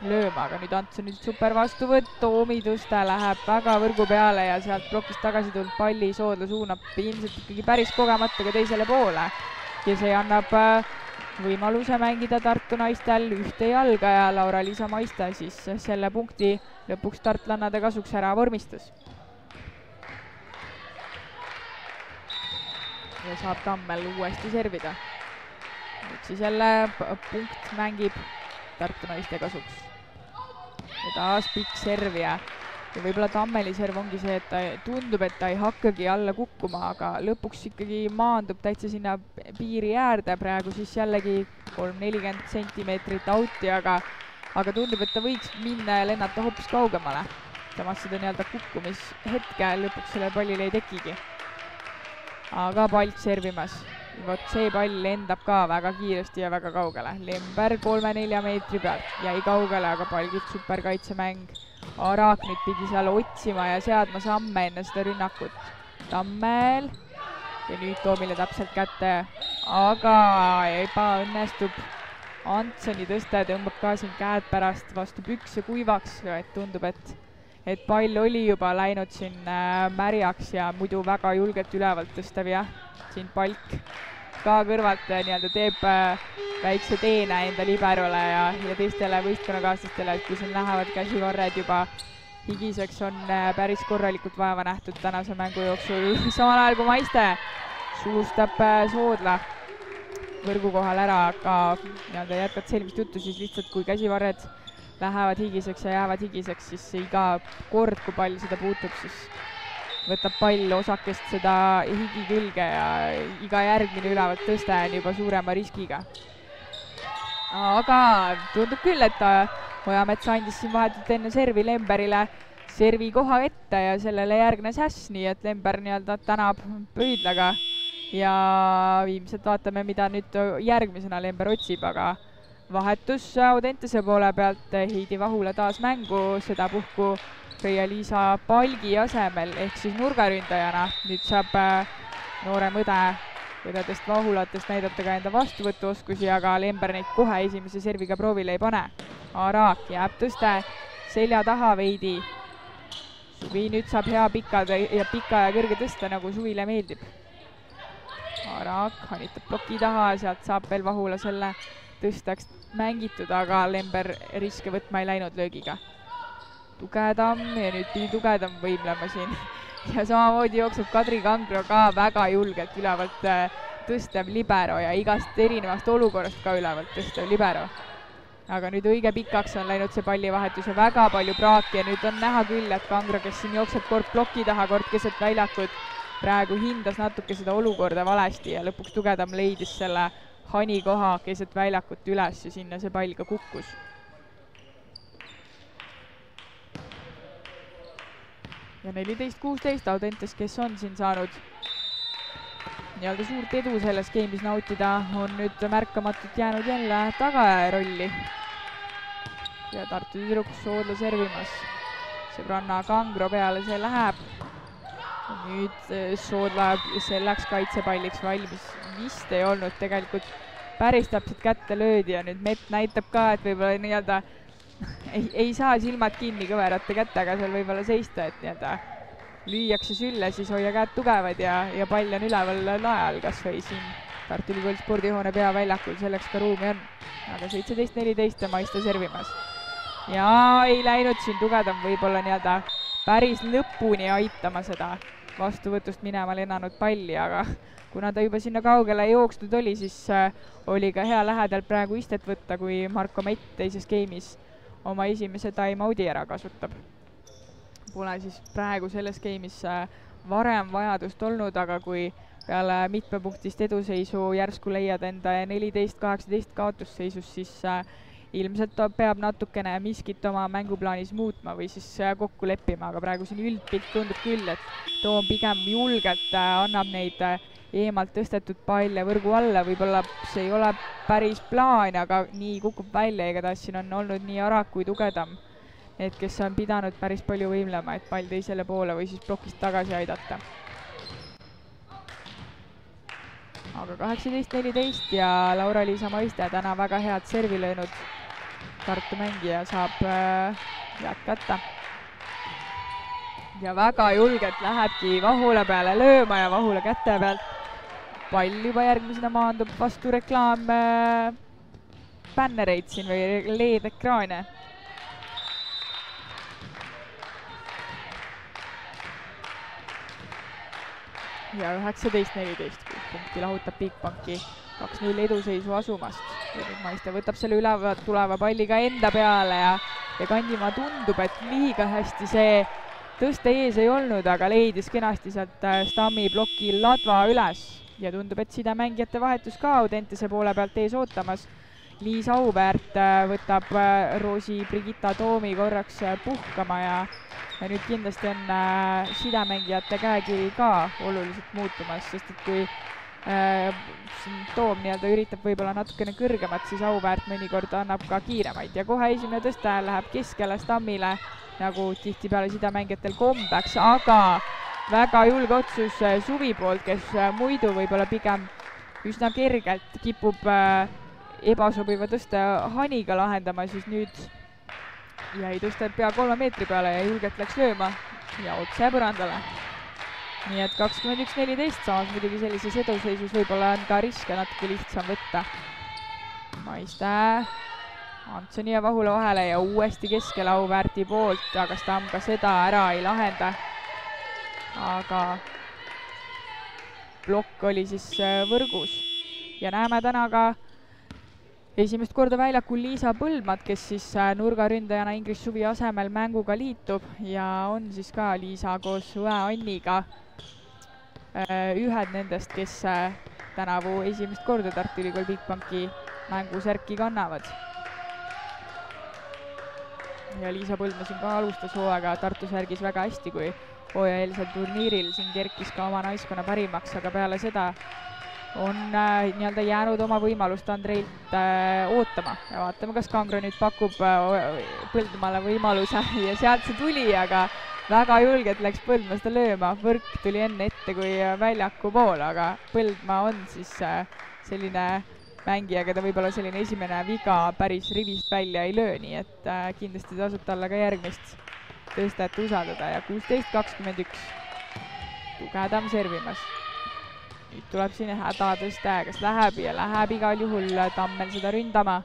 lööma, aga nüüd Antsonil super vastuvõtt, Toomi tõste läheb väga võrgu peale ja sealt plokist tagasi tulnud palli Soodla suunab ilmselt ikkagi päris kogemata ka teisele poole. Ja see annab võimaluse mängida Tartu naistel ühte jalga ja Laura-Liisa Maiste siis selle punkti lõpuks tartlannade kasuks ära vormistas. Ja saab Tammel uuesti servida. Nüüd siis jälle punkt mängib Tartu naiste kasuks. Ja taas pikk serv ja võib-olla Tammeli serv ongi see, et ta tundub, et ta ei hakkagi alla kukkuma, aga lõpuks ikkagi maandub täitsa sinna piiri äärde, praegu siis jällegi 3-40 sentimeetrit auti, aga tundub, et ta võiks minna ja lennata hoopis kaugemale. Samas seda nii-öelda kukkumishetke lõpuks selle pallile ei tekigi. Aga Palk servimas Vot see pall lendab ka väga kiiresti ja väga kaugele. Lember 3-4 meetri pealt jäi kaugele, aga palgilt superkaitsemäng. Arak nüüd pidi seal otsima ja seadma samme enne seda rünnakut. Tammel ja nüüd Toomile täpselt kätte, aga ebaõnnestub. Antsoni tõste tõmbab ka siin käed pärast vastu pükse kuivaks, et tundub, et pall oli juba läinud siin märjaks ja muidu väga julgelt ülevalt tõstev ja siin Palk ka kõrvalt nii-öelda teeb väikse teene enda liberole ja teistele võistkonnakaaslastele, et kui siin lähevad käsivarred juba higiseks, on päris korralikult vaeva nähtud tänase mängu jooksul. Samal ajal kui Maiste sulustab Soodla võrgu kohal ära, aga nii-öelda jätkad selmist juttu, siis lihtsalt kui käsivarred lähevad higiseks ja jäävad higiseks, siis iga kord, kui pall seda puutub, siis võtab pall osakest seda higi külge ja iga järgmine ülevalt tõste on juba suurema riskiga. Aga tundub küll, et Ojamets andis siin vahetult enne servi Lemberile servi koha ette ja sellele järgnes äss, nii et Lember nii-öelda tänab pöidlaga ja viimselt vaatame, mida nüüd järgmisena Lember otsib, aga vahetus Audentese poole pealt Heidi Vahula taas mängu, sedapuhku Reia-Liisa Palgi asemel ehk siis nurgaründajana. Nüüd saab noorem õde õdedest Vahulatest näidata ka enda vastuvõtuoskusi, aga Lember neid kohe esimese serviga proovile ei pane. Arak jääb tõste selja taha veidi. Suvi nüüd saab hea pika ja kõrge tõste, nagu Suvile meeldib. Arak hanitab ploki taha, sealt saab veel Vahula selle tõstaks mängitud, aga Lember riske võtma ei läinud löögiga. Tugedam ja nüüd pidi Tugedam võimlema siin. Ja samamoodi jookseb Kadri Kangro ka väga julgelt ülevalt tõstev libero ja igast erinevast olukorrast ka ülevalt tõstev libero. Aga nüüd õige pikaks on läinud see pallivahetus ja väga palju praaki ja nüüd on näha küll, et Kangro, kes siin jookseb kord ploki taha, kord keset väljakut, praegu hindas natuke seda olukorda valesti ja lõpuks Tugedam leidis selle hani koha keset väljakut üles ja sinna see pall ka kukkus. Ja 14-16 Audentes, kes on siin saanud nii-öelda suurt edu selles skeemis nautida, on nüüd märkamatult jäänud jälle tagaaja rolli. Ja Tartu tüdruk Soodla servimas. Sõbranna Kangro peale see läheb. Nüüd Soodla selleks kaitsepalliks valmis vist ei olnud, tegelikult päris täpselt kätte löödi ja nüüd Mett näitab ka, et võib-olla nii-öelda ei saa silmad kinni kõverate kättega seal võib-olla seista, et nii-öelda lüüakse sülle, siis hoia käed tugevad ja pall on üleval lae all kas või siin Tartu Ülikooli spordihoone peaväljakul, selleks ka ruumi on. Aga 17-14 Maiste servimas. Ja ei läinud siin Tugedam võib-olla nii-öelda päris lõpuni aitama seda vastuvõtust minema lennanud palli, aga kuna ta juba sinna kaugele jookstud oli, siis oli ka hea lähedal praegu istet võtta, kui Marko Mett teises skeemis oma esimese time-out'i ära kasutab. Pole siis praegu selles skeemis varem vajadust olnud, aga kui peale mitmepunktist eduseisu järsku leiad enda 14-18 kaotusseisus, siis ilmselt peab natukene miskit oma mänguplaanis muutma või siis kokku leppima, aga praegu siin üldpilt tundub küll, et Toom pigem julgelt annab neid eemalt tõstetud palle võrgu alla, võib-olla see ei ole päris plaan, aga nii kukub välja, igatahes siin on olnud nii Arak kui Tugedam, need, kes on pidanud päris palju võimlema, et pall teisele poole või siis plokist tagasi aidata. Aga 18-14 ja Laura-Liisa Maiste täna väga head servi löönud Tartu mängija saab jätkata. Ja väga julgelt lähebki Vahula peale lööma ja Vahula käte pealt pall juba järgmisena maandub vastu reklaam bännereid siin või LED-ekraane. Ja 19-14, 6 punkti lahutab Bigbanki 2-0 eduseisu asumast. Maiste võtab selle üle tuleva palliga enda peale ja Kandimaa tundub, et liiga hästi see tõste ees ei olnud, aga leidis kenasti sealt Stammi ploki ladva üles ja tundub, et sidemängijate vahetus ka Audentese poole pealt ees ootamas. Liis Auväärt võtab Roosi Brigitta Toomi korraks puhkama ja nüüd kindlasti on sidemängijate käekiri ka oluliselt muutumas, sest et kui Toom nii-öelda üritab võib-olla natukene kõrgemat, siis Auväärt mõnikord annab ka kiiremaid ja kohe esimene tõste läheb keskele Stammile, nagu tihtipeale sidamängijatel kombeks, aga väga julge otsus Suvi poolt, kes muidu võib-olla pigem üsna kergelt kipub ebasobiva tõste Haniga lahendama, siis nüüd jäi tõste pea 3 meetri peale ja julgelt läks lööma ja otse põrandale. Nii et 21-14, samas muidugi sellises eduseisus võib-olla on ka riske natuke lihtsam võtta. Maiste Antsoni ja Vahula vahele ja uuesti keskele Auväärti poolt, aga Stamm ka seda ära ei lahenda. Aga plokk oli siis võrgus ja näeme täna ka esimest korda väljakul Liisa Põldmat, kes siis nurgaründajana Ingrid Suvi asemel mänguga liitub ja on siis ka Liisa koos õe Anniga ühed nendest, kes tänavu esimest korda Tartu Ülikool Bigbanki mängusärki kannavad. Ja Liisa Põldma siin ka alustas hooaega Tartu särgis väga hästi, kui hooajaeelsel turniiril siin kerkis ka oma naiskonna parimaks, aga peale seda on nii-öelda jäänud oma võimalust Andreilt ootama ja vaatame, kas Kangro nüüd pakub Põldmale võimaluse ja sealt see tuli, aga väga julgelt läks Põldma seda lööma. Võrk tuli enne ette kui väljaku pool, aga Põldma on siis selline mängija, keda võib-olla selline esimene viga päris rivist välja ei löö, nii et kindlasti tasub talle ka järgmist tõstet usaldada ja 16-21 tugedam servimas. Nüüd tuleb siin hädatõste, kes läheb ja läheb igal juhul Tammel seda ründama.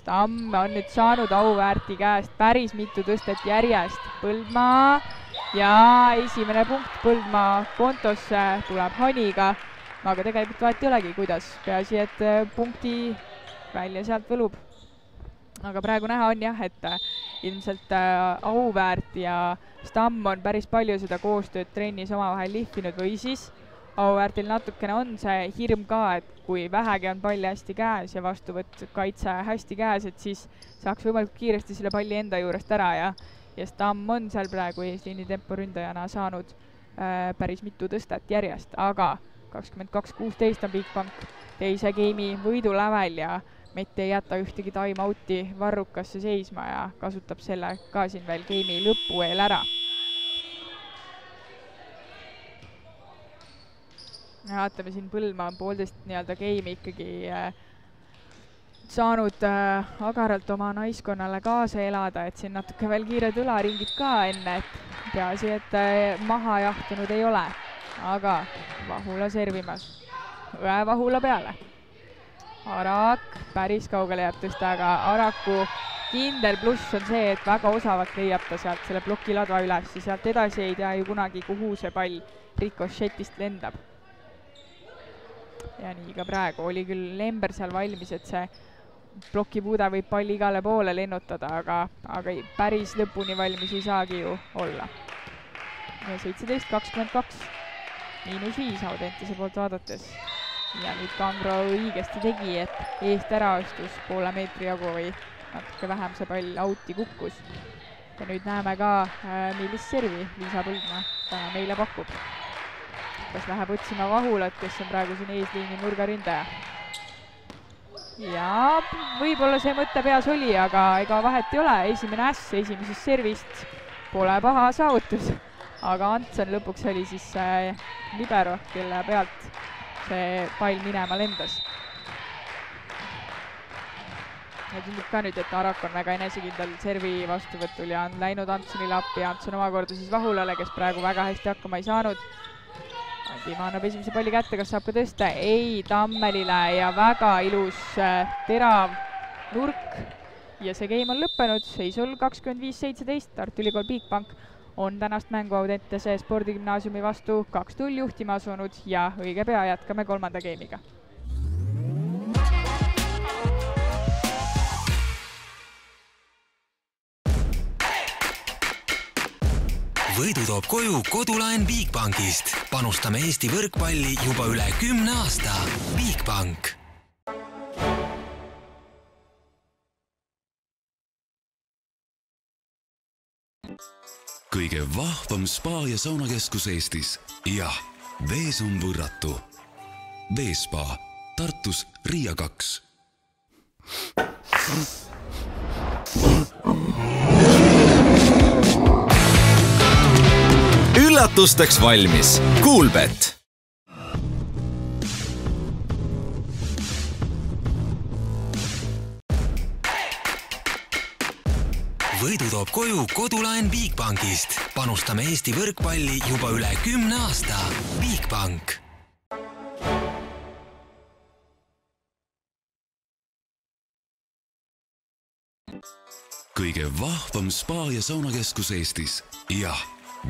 Tamm on nüüd saanud Auväärti käest päris mitu tõstet järjest. Põldma ja esimene punkt Põldma kontosse tuleb Haniga, aga tegelikult vahet ei olegi, kuidas. Peaasi, et punkti välja sealt võlub. Aga praegu näha on jah, et ilmselt Auväärt ja Stamm on päris palju seda koostööd trennis omavahel lihvinud või siis Auväärtil natukene on see hirm ka, et kui vähegi on palli hästi käes ja vastuvõtt kaitse hästi käes, et siis saaks võimalikult kiiresti selle palli enda juurest ära ja Stamm on seal praegu eesliini temporündajana saanud päris mitu tõstet järjest, aga 22-16 on Bigbank teise geimi võidu lävel ja Mett ei jäta ühtegi time-outi varrukasse seisma ja kasutab selle ka siin veel geimi lõpu eel ära. Vaatame siin Põldma on poolteist nii-öelda geimi ikkagi saanud agaralt oma naiskonnale kaasa elada, et siin natuke veel kiired õlaringid ka enne, et peaasi, et maha jahtunud ei ole. Aga Vahula servimas. Õe Vahula peale. Arak päris kaugele jääb tõsta, aga Araku kindel pluss on see, et väga osavalt leiab ta sealt selle plokiladva üles ja sealt edasi ei tea ju kunagi, kuhu see pall rikošetist lendab. Ja nii ka praegu oli küll Lember seal valmis, et see plokipuude võib palli igale poole lennutada, aga päris lõpuni valmis ei saagi ju olla. Ja 17-22, -5 Audentese poolt vaadates. Ja nüüd Kangro õigesti tegi, et eest ära astus poole meetri jagu või natuke vähem see pall outi kukkus. Ja nüüd näeme ka, millist servi Liisa Põldma täna meile pakub. Kas läheb otsima Vahulat, kes on praegu siin eesliini nurgaründaja. Ja võib-olla see mõte peas oli, aga ega vahet ei ole. Esimene äss esimesest servist pole paha saavutus. Aga Antson lõpuks oli siis libero, kelle pealt see pall minema lendas. Ja tundub ka nüüd, et Arak on väga enesekindel servi vastuvõtul ja on läinud Antsonile appi. Antson omakorda siis Vahulale, kes praegu väga hästi hakkama ei saanud. Andimaa annab esimese palli kätte, kas saab ka tõsta? Ei, Tammelile ja väga ilus terav nurk. Ja see game on lõppenud, seisul 25-17. Tartu Ülikool Bigbank on tänast mängu Audentese spordigümnaasiumi vastu 2-0 juhtima asunud ja õige pea jätkame kolmanda game'iga. Võidu toob koju kodulaen Bigbankist. Panustame Eesti võrkpalli juba üle 10 aasta. Bigbank. Kõige vahvam spa- ja saunakeskus Eestis. Jah, vees on võrratu. Veespa, Tartus Riia 2. Üllatusteks valmis Coolbet. Võidu toob koju kodulaen Bigbankist. Panustame Eesti võrkpalli juba üle 10 aasta. Bigbank. Kõige vahvam spa- ja saunakeskus Eestis. Jah,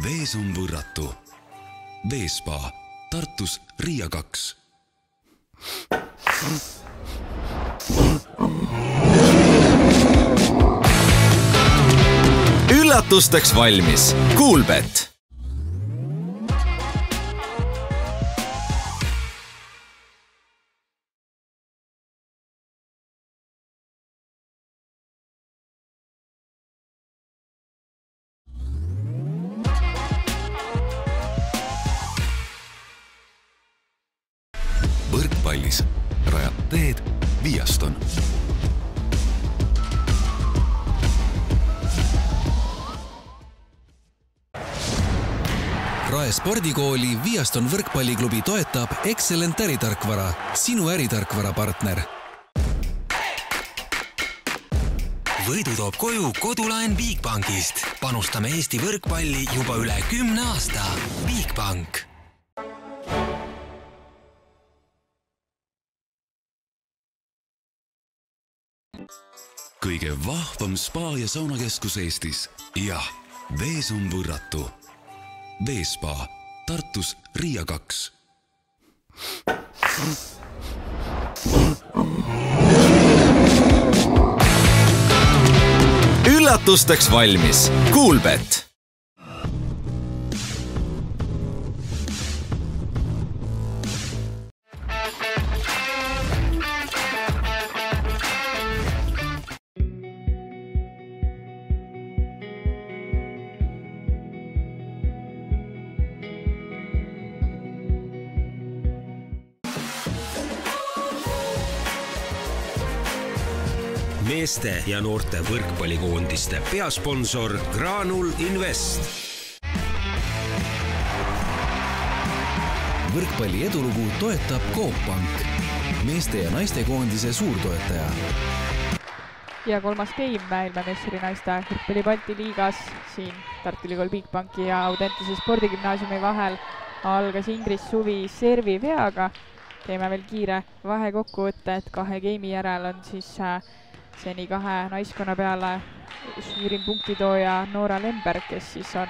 vees on võrratu. Veespa, Tartus Riia 2. Üllatusteks valmis Coolbet. Võrkpallis rajab teed Viaston. Rae spordikooli Viaston võrkpalliklubi toetab Excellent äritarkvara, sinu äritarkvara partner. Võidu toob koju kodulaen Bigbankist. Panustame Eesti võrkpalli juba üle 10 aasta. Bigbank. Kõige vahvam spa- ja saunakeskus Eestis. Jah, vees on võrratu. Veespa, Tartus Riia 2. Üllatusteks valmis Coolbet. Meeste ja noorte võrkpallikoondiste peasponsor Granul Invest. Võrkpalli edulugu toetab Coop Pank, meeste ja naistekoondise suurtoetaja. Ja kolmas game maailmameistri naiste võrkpalli Balti liigas siin Tartu Ülikool Bigbanki ja Audentese spordigümnaasiumi vahel algas Ingris Suvi servi veaga. Teeme veel kiire vahekokkuvõtte, et 2 game'i järel on siis seni 2 naiskonna peale suurim punktitooja Noora Lemberg, kes siis on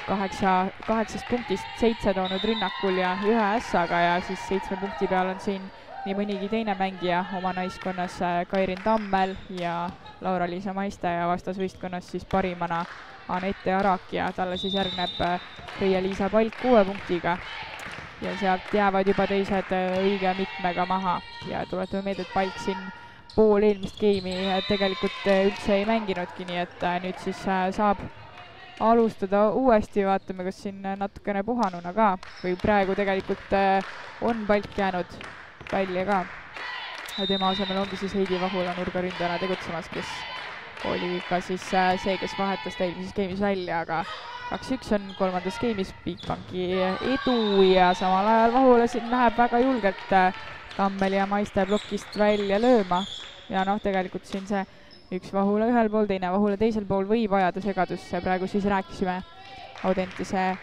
8 punktist 7 toonud rünnakul ja 1 ässaga ja siis 7 punkti peal on siin nii mõnigi teine mängija oma naiskonnas Kairin Tammel ja Laura-Liisa Maiste ja vastasvõistkonnas siis parimana Anette Arak ja talle siis järgneb Riia-Liisa Palk 6 punktiga. Ja sealt jäävad juba teised õige mitmega maha ja tuletame meelde, et Palk siin pool eelmist game'i tegelikult üldse ei mänginudki, nii et nüüd siis saab alustada uuesti, vaatame, kas siin natukene puhanuna ka või praegu tegelikult on Palk jäänud välja ka. Tema asemel ongi siis Heidi Vahula nurgaründajana tegutsemas, kes oli ka siis see, kes vahetas ta eelmises game'is välja, aga 2-1 on kolmandas game'is Bigbanki edu ja samal ajal Vahula siin läheb väga julgelt Tammeli ja Maiste plokist välja lööma. Ja tegelikult siin see üks Vahula ühel pool, teine Vahula teisel pool võib ajada segadusse. Praegu siis rääkisime Audentese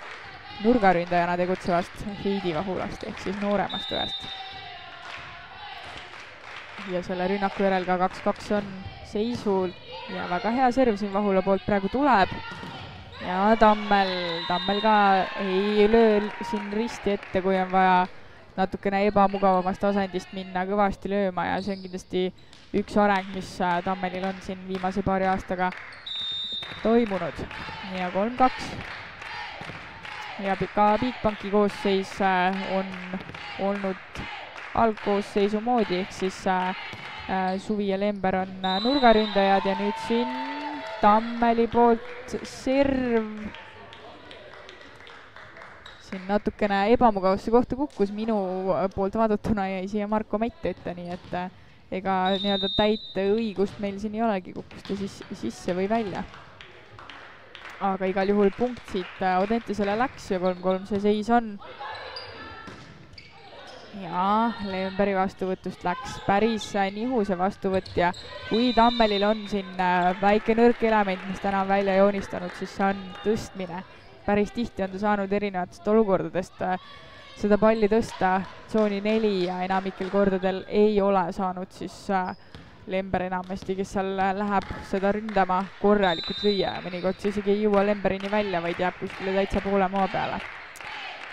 nurgaründajana tegutsevast Heidi Vahulast ehk siis nooremast ühest. Ja selle rünnaku järel ka 2-2 on seisul ja väga hea serv siin Vahula poolt praegu tuleb. Ja Tammel ka ei löö siin risti ette, kui on vaja natukene ebamugavamast asendist minna kõvasti lööma ja see on kindlasti üks areng, mis Tammelil on siin viimase paari aastaga toimunud. Ja 3-2. Ja ka Bigbanki koosseis on olnud algkoosseisu moodi, ehk siis Suvi ja Lember on nurgaründajad ja nüüd siin Tammeli poolt serv. siin natukene ebamugavasse kohta kukkus, minu poolt vaadatuna jäi siia Marko Mett ette, nii et ega nii-öelda täite õigust meil siin ei olegi, kukkus ta siis sisse või välja. Aga igal juhul punkt siit Audentesele läks ja 3-3 see seis on. Ja Lemberi vastuvõtust läks päris nihu see vastuvõtt ja kui Tammelil on siin väike nõrk element, mis täna on välja joonistanud, siis see on tõstmine. Päris tihti on ta saanud erinevatest olukordadest seda palli tõsta tsooni 4 ja enamikel kordadel ei ole saanud siis Lember enamasti, kes seal läheb seda ründama korralikult lüüa ja mõnikord see isegi ei jõua Lemberini välja, vaid jääb kuskile täitsa poole maa peale.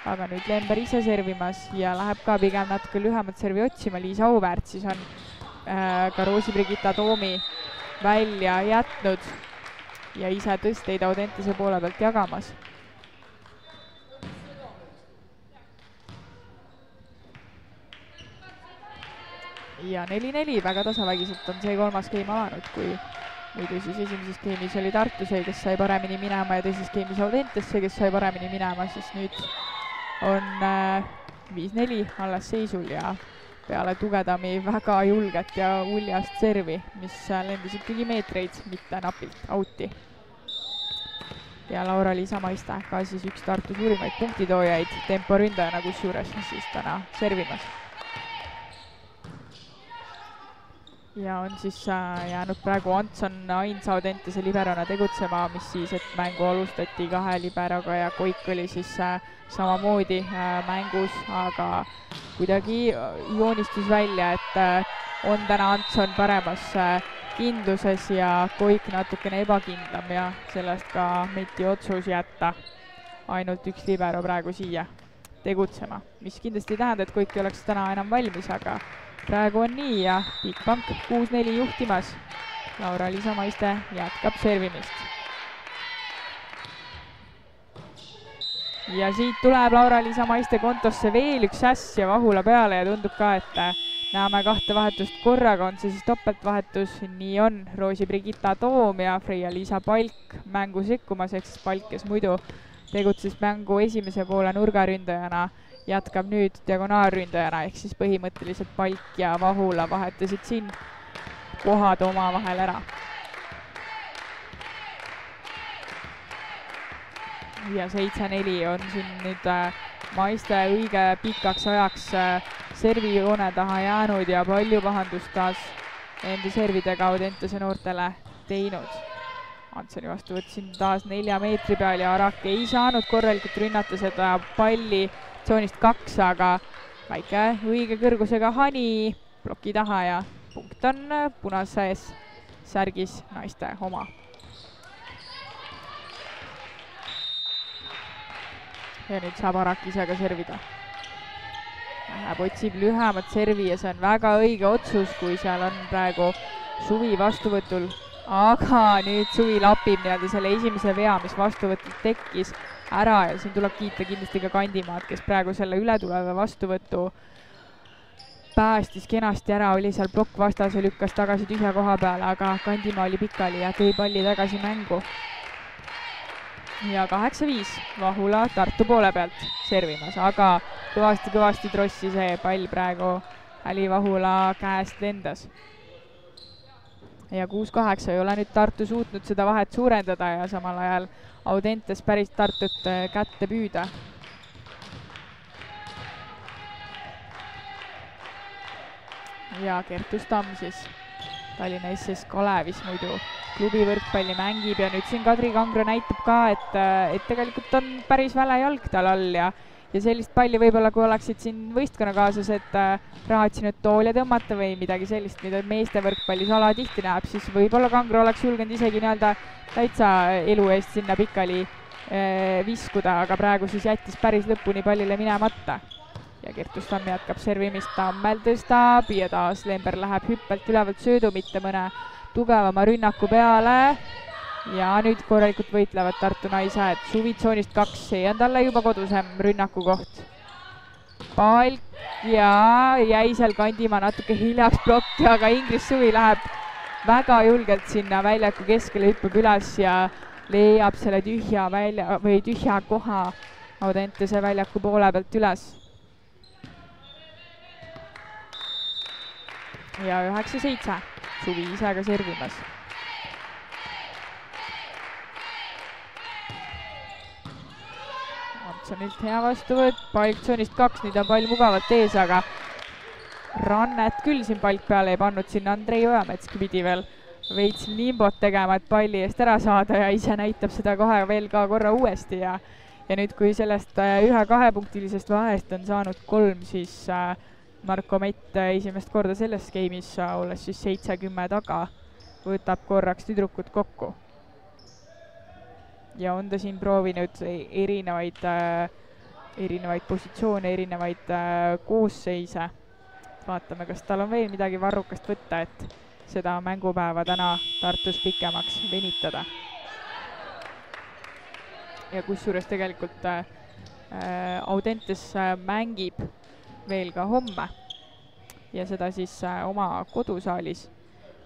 Aga nüüd Lember ise servimas ja läheb ka pigem natuke lühemat servi otsima. Liis Auväärt siis on ka Rosi-Brigitta Toomi välja jätnud ja ise tõsteid Audentese poole pealt jagamas. Ja 4-4, väga tasavägiselt on see kolmas game alanud, kui muidu siis esimeses game'is oli Tartu see, kes sai paremini minema ja teises game'is Audentes see, kes sai paremini minema, siis nüüd on 5-4 alles seisul ja peale Tugedami väga julget ja uljast servi, mis lendis ikkagi meetreid, mitte napilt out'i. Ja Laura-Liisa Maiste ka siis üks Tartu suurimaid punktitoojaid tempo ründajana, kus juures siis täna servimas. Ja on siis jäänud praegu Antson ainsa Audentese liberona tegutsema, mis siis, et mängu alustati 2 liberoga ja Koik oli siis samamoodi mängus, aga kuidagi joonistus välja, et on täna Antson paremas kindluses ja Koik natukene ebakindlam ja sellest ka Meti otsus jätta ainult üks libero praegu siia tegutsema, mis kindlasti ei tähenda, et Koik ei oleks täna enam valmis, aga praegu on nii ja Bigbank 6-4 juhtimas. Laura-Liisa Maiste jätkab servimist. Ja siit tuleb Laura-Liisa Maiste kontosse veel üks äss ja Vahula peale ja tundub ka, et näeme 2 vahetust korraga, on see siis topeltvahetus. Nii on Rosi-Brigitta Toom ja Freia-Liisa Palk mängu sekkumas, ehk siis Palk, kes muidu tegutses mängu esimese poole nurgaründajana, jätkab nüüd diagonaalründajana, ehk siis põhimõtteliselt Palk ja Vahula vahetasid siin kohad oma vahel ära. Ja 7-4 on siin nüüd Maiste õige pikaks ajaks servijoone taha jäänud ja palju pahandust taas enda servidega Audentese noortele teinud. Antsoni vastuvõtt siin taas 4 meetri peal ja Arak ei saanud korralikult rünnata seda palli tsoonist 2, aga väike õige kõrgusega Hani ploki taha ja punkt on punases särgis naiste oma. Ja nüüd saab Arak ise ka servida. Läheb, otsib lühemat servi ja see on väga õige otsus, kui seal on praegu Suvi vastuvõtul. Aga nüüd Suvi lapib nii-öelda selle esimese vea, mis vastuvõtul tekkis ära ja siin tuleb kiita kindlasti ka Kandimaad, kes praegu selle ületuleva vastuvõtu päästis kenasti ära, oli seal plokk vastas ja lükkas tagasi tühja koha peale, aga Kandimaa oli pikali ja tõi palli tagasi mängu. Ja 8-5 Vahula Tartu poole pealt servimas, aga kõvasti trossi see pall praegu Äli Vahula käest lendas. Ja 6-8 ei ole nüüd Tartu suutnud seda vahet suurendada ja samal ajal Audentes päris Tartut kätte püüda. Ja Kertus Tamm siis Tallinna SS Kalevis muidu klubi võrkpalli mängib ja nüüd siin Kadri Kangro näitab ka, et tegelikult on päris väle jalg tal all ja sellist palli võib-olla, kui oleksid siin võistkonnakaaslased rahatsi nüüd toolja tõmmata või midagi sellist, mida meeste võrkpallis alatihti näeb, siis võib-olla Kangro oleks julgenud isegi nii-öelda täitsa elu eest sinna pikali viskuda, aga praegu siis jättis päris lõpuni pallile minemata. Ja Kertus Tamm jätkab servimist, Tammel tõstab ja taas Lember läheb hüppelt ülevalt söödu, mitte mõne tugevama rünnaku peale. Ja nüüd korralikult võitlevad Tartu naised. Suvi tsoonist 2, see on talle juba kodusem rünnaku koht. Palk ja jäi seal Kandimaa natuke hiljaks plokki, aga Ingris Suvi läheb väga julgelt sinna väljaku keskele, hüppab üles ja leiab selle tühja koha Audentese väljaku poole pealt üles. Ja 9-7. Suvi ise ka servimas. Antsonilt hea vastuvõtt, palk tsoonist 2, nüüd on pall mugavalt ees, aga rannet küll siin palk peale ei pannud, siin Andrei Ojametski pidi veel veits limbot tegema, et palli eest ära saada ja ise näitab seda kohe veel ka korra uuesti ja nüüd, kui sellest 1-2-punktilisest vahest on saanud 3, siis Marko Mett esimest korda selles skeemis, olles siis 7-10 taga, võtab korraks tüdrukut kokku. Ja on ta siin proovinud erinevaid positsioone, erinevaid koosseise. Vaatame, kas tal on veel midagi varrukast võtta, et seda mängupäeva täna Tartus pikemaks venitada. Ja kusjuures tegelikult Audentes mängib veel ka homme ja seda siis oma kodusaalis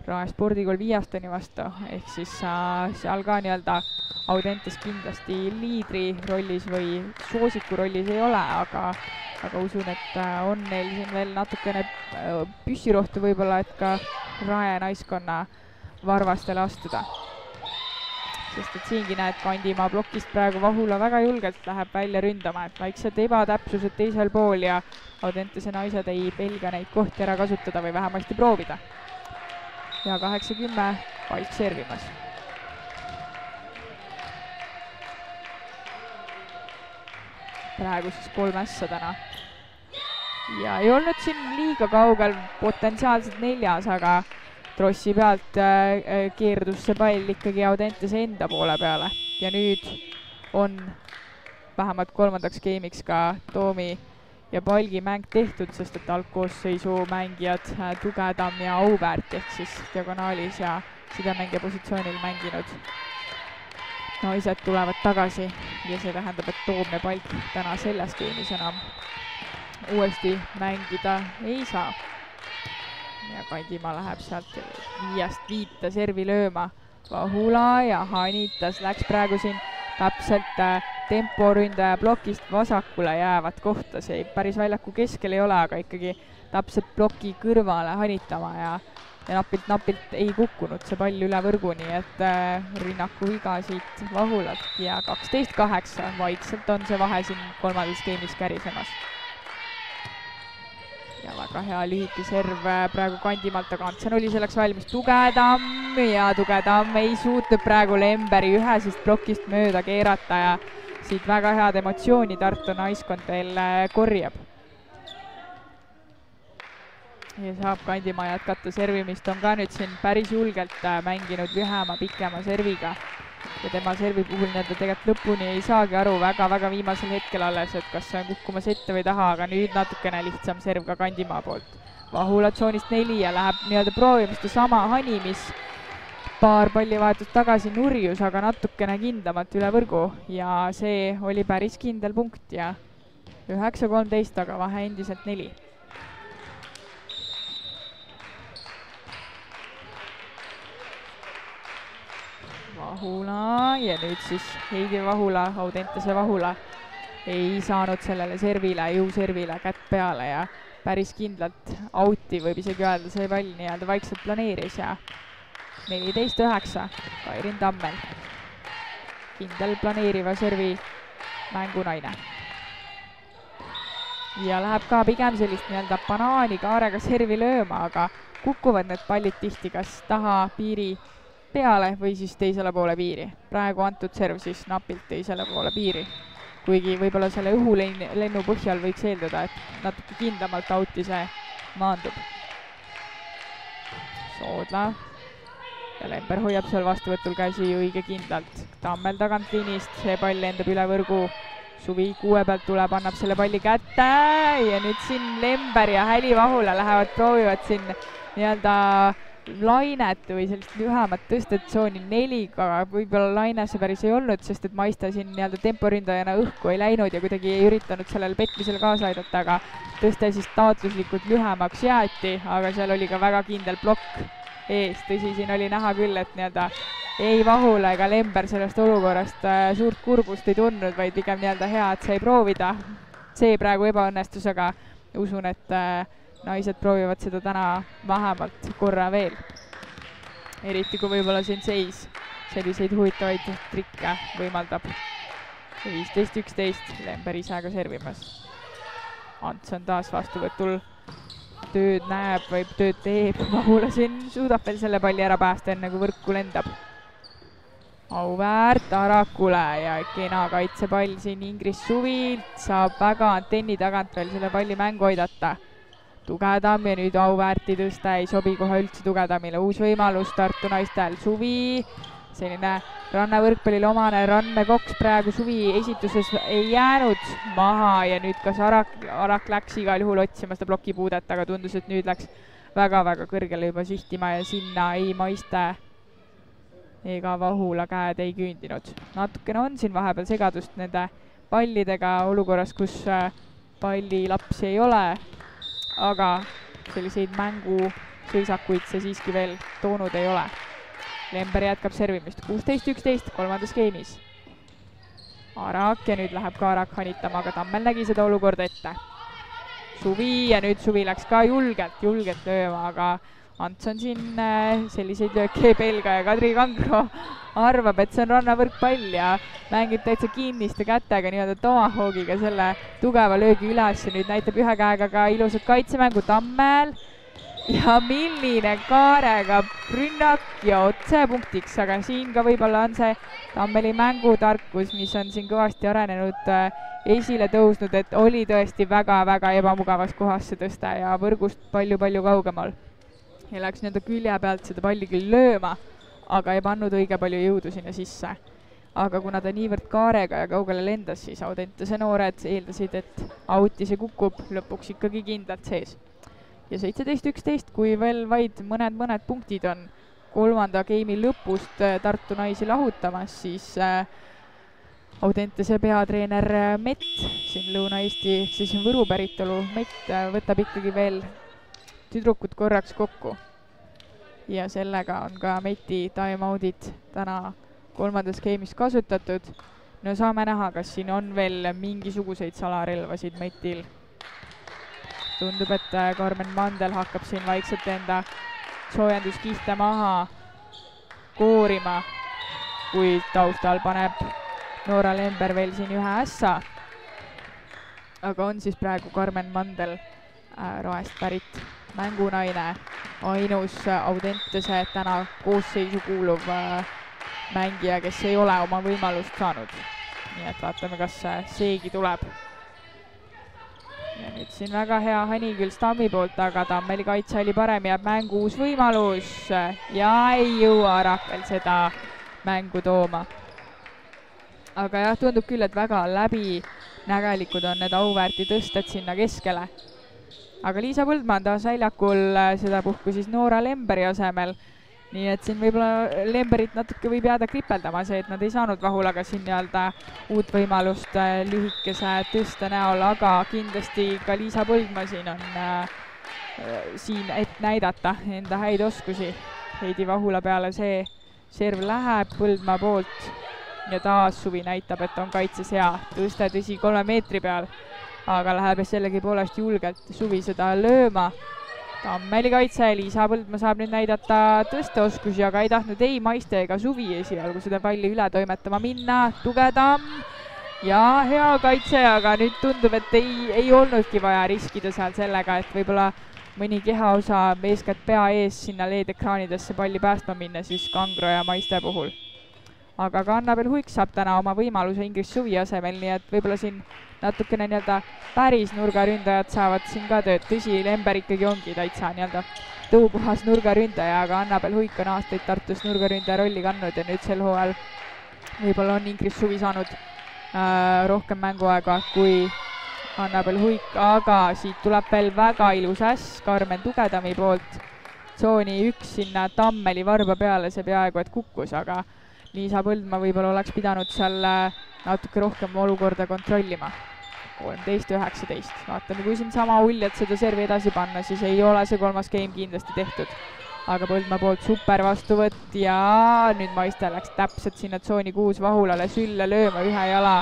Rae spordikool Viiastoni vastu, ehk siis seal ka nii-öelda Audentes kindlasti liidri rollis või soosiku rollis ei ole, aga usun, et on neil siin veel natukene püssirohtu võib-olla, et ka Rae naiskonna varvastele astuda. Sest et siingi näed, Kandimaa plokist praegu Vahula väga julgelt läheb välja ründama, et väiksed ebatäpsused teisel pool ja Audentese naised ei pelga neid kohti ära kasutada või vähemasti proovida. Ja 8-10 palk servimas. Praegu siis 3 ässa täna. Ja ei olnud siin liiga kaugel, potentsiaalselt 4, aga Trossi pealt keerdus see pall ikkagi Audentese enda poole peale. Ja nüüd on vähemalt 3. skeemiks ka Toomi ja Palgi mäng tehtud, sest et algkoosseisu mängijad Tugedam ja Auväärt ehk siis diagonaalis ja sidemängija positsioonil mänginud naised tulevad tagasi ja see tähendab, et Toom ja Palk täna selles skeemis enam uuesti mängida ei saa. Ja Kandimaa läheb sealt 5-5 servi lööma. Vahula ja Hanitas läks praegu siin täpselt temporündaja plokist vasakule jäävat kohta. See päris väljaku keskel ei ole, aga ikkagi täpselt ploki kõrvale hanitama ja napilt ei kukkunud see pall üle võrgu, nii et rünnaku viga siit Vahulalt ja 12-8. Vaikselt on see vahe siin 3. skeemis kärisemas. Ja väga hea lühike serv praegu Kandimaalt, aga Antsen oli selleks valmis. Tugedam ja Tugedam ei suutnud praegu Lemberi ühesest plokist mööda keerata ja siit väga head emotsiooni Tartu naiskond veel korjab. Ja saab Kandimaa jätkata servimist, on ka nüüd siin päris julgelt mänginud lühema, pikema serviga. Ja tema servi puhul tegelikult lõpuni ei saagi aru väga viimasel hetkel alles, et kas see on kukkumas ette või taha, aga nüüd natukene lihtsam serv ka Kandimaa poolt. Vahula tsoonist 4 ja läheb proovimist sama Hani, mis paar pallivahetust tagasi nurjus, aga natukene kindlamalt üle võrgu ja see oli päris kindel punkt ja 9-13, aga vahe endiselt 4. Vahula ja nüüd siis Heidi Vahula, Audentese Vahula ei saanud sellele servile, jõuservile kätt peale ja päris kindlalt auti võib isegi öelda, see pall nii-öelda vaikselt planeeris ja 14-9 Kairin Tammel. Kindel planeeriva servi mängunaine. Ja läheb ka pigem sellist nii-öelda banaanikaarega servi lööma, aga kukkuvad need pallid tihti kas taha piiri peale või siis teisele poole piiri. Praegu antud serv siis napilt teisele poole piiri. Kuigi võib-olla selle õhulennu põhjal võiks eeldada, et natuke kindlamalt auti see maandub. Soodla ja Lember hoiab seal vastuvõtul käsi õige kindlalt. Tammel tagant liinist, see pall lendab üle võrgu. Suvi 6 pealt tuleb, annab selle palli kätte ja nüüd siin Lember ja Häli Vahula lähevad, proovivad siin nii-öelda lainet või sellist lühemat tõstetsooni 4, võib-olla laine see päris ei olnud, sest et Maiste siin nii-öelda temporündajana õhku ei läinud ja kuidagi ei üritanud sellele petmisele kaasa aidata, aga tõste siis taotluslikult lühemaks jäeti, aga seal oli ka väga kindel plokk ees. Tõsi, siin oli näha küll, et nii-öelda ei Vahula ega Lember sellest olukorrast suurt kurbust ei tundnud, vaid pigem nii-öelda hea, et sai proovida. See praegu ebaõnnestus, aga usun, et naised proovivad seda täna vähemalt korra veel. Eriti kui võib-olla siin seis selliseid huvitavaid trikke võimaldab. 15-11, Lember ise ka servimas. Ants on taas vastuvõtul, tööd näeb või tööd teeb. Vahula siin suudab veel selle palli ära päästa, enne kui võrku lendab. Auväärt Arakule ja kena kaitsepall siin Ingris Suvilt. Saab väga antenni tagant veel selle palli mängu aidata. Tugedam ja nüüd Auväärti tõsta ei sobi kohe üldse Tugedamile. Uus võimalus Tartu naistel. Suvi, selline rannavõrkpallile omane randmekoks praegu Suvi esituses ei jäänud maha ja nüüd kas Arak läks igal juhul otsima seda plokipuudet, aga tundus, et nüüd läks väga-väga kõrgele juba sihtima ja sinna ei Maiste ega Vahula käed ei küündinud. Natukene on siin vahepeal segadust nende pallidega olukorras, kus pallilapsi ei ole, aga selliseid mängusõisakuid see siiski veel toonud ei ole. Lember jätkab servimist. 16-11 kolmandas skeemis. Arak ja nüüd läheb ka Arak hanitama, aga Tammel nägi seda olukorda ette. Suvi ja nüüd Suvi läks ka julgelt lööma, aga Ants on siin selliseid lööke pelga ja Kadri Kangro arvab, et see on rannavõrkpall ja mängib täitsa kinniste kätega nii-öelda tomahawkiga selle tugeva löögi üles ja nüüd näitab ühe käega ka ilusat kaitsemängu Tammel. Ja milline Kaarega rünnak ja otsepunktiks, aga siin ka võib-olla on see Tammeli mängutarkus, mis on siin kõvasti arenenud, esile tõusnud, et oli tõesti väga-väga ebamugavas kohas see tõste ja võrgust palju-palju kaugemal. Ja läks nii-öelda külje pealt seda palli küll lööma, aga ei pannud õige palju jõudu sinna sisse. Aga kuna ta niivõrd Kaarega ja kaugele lendas, siis Audentese noored eeldasid, et auti see kukub lõpuks ikkagi kindlalt sees. Ja 17-11, kui veel vaid mõned punktid on kolmanda geimi lõpust Tartu naisi lahutamas, siis Audentese peatreener Mett, siin Lõuna-Eesti, ehk siis Võru päritolu Mett võtab ikkagi veel tüdrukud korraks kokku. Ja sellega on ka Meti time-out'id täna kolmandas geemis kasutatud. No saame näha, kas siin on veel mingisuguseid salarelvasid Metil. Tundub, et Karmen Mandel hakkab siin vaikselt enda soojenduskihte maha koorima, kui taustal paneb Noora Lember veel siin ühe ässa. Aga on siis praegu Karmen Mandel Raest pärit mängunaine, ainus Audentese täna koosseisu kuuluv mängija, kes ei ole oma võimalust saanud. Nii et vaatame, kas seegi tuleb. Ja nüüd siin väga hea hani küll Stammi poolt, aga Tammeli kaitse oli parem ja mängu uus võimalus ja ei jõua Arak veel seda mängu tooma. Aga jah, tundub küll, et väga läbinägelikud on need Auväärti tõsted sinna keskele. Aga Liisa Põldmaa on taas väljakul, seda puhku siis Noora Lemberi asemel. Nii et siin võib-olla Lemberit natuke võib jääda kripeldama see, et nad ei saanud Vahulaga siin nii-öelda uut võimalust lühikese tõste näol, aga kindlasti ka Liisa Põldmaa siin on siin et näidata enda häid oskusi. Heidi Vahula peale see serv läheb Põldmaa poolt ja taas Suvi näitab, et on kaitses hea. Tõste tõsi 3 meetri peal, aga läheb sellegi poolest julgelt Suvi seda lööma. Tammeli kaitse, Liisa Põldmaa saab nüüd näidata tõsteoskusi, aga ei tahtnud ei Maiste ega Suvi esialgu seda palli üle toimetama minna. Tugedam ja hea kaitse, aga nüüd tundub, et ei olnudki vaja riskida seal sellega, et võib-olla mõni kehaosa eeskätt pea ees sinna LED-ekraanidesse palli päästma minna siis Kangro ja Maiste puhul. Aga ka Annabel Huik saab täna oma võimaluse Ingris Suvi asemel, nii et võib-olla siin natukene nii-öelda päris nurgaründajad saavad siin ka tööd. Tõsi, Lember ikkagi ongi täitsa nii-öelda tõupuhas nurgaründaja, aga Annabel Huik on aastaid Tartus nurgaründaja rolli kandnud ja nüüd sel hooajal võib-olla on Ingris Suvi saanud rohkem mänguaega kui Annabel Huik, aga siit tuleb veel väga ilus äss Karmen Tugedami poolt. Tsooni 1 sinna Tammeli varba peale, see peaaegu et kukkus, aga Liisa Põldmaa võib-olla oleks pidanud seal natuke rohkem olukorda kontrollima. 13-19. Vaatame, kui siin sama uljad seda servi edasi panna, siis ei ole see kolmas game kindlasti tehtud. aga Põldmaa poolt super vastuvõtt ja nüüd Maiste läks täpselt sinna tsooni 6 Vahulale sülle lööma ühe jala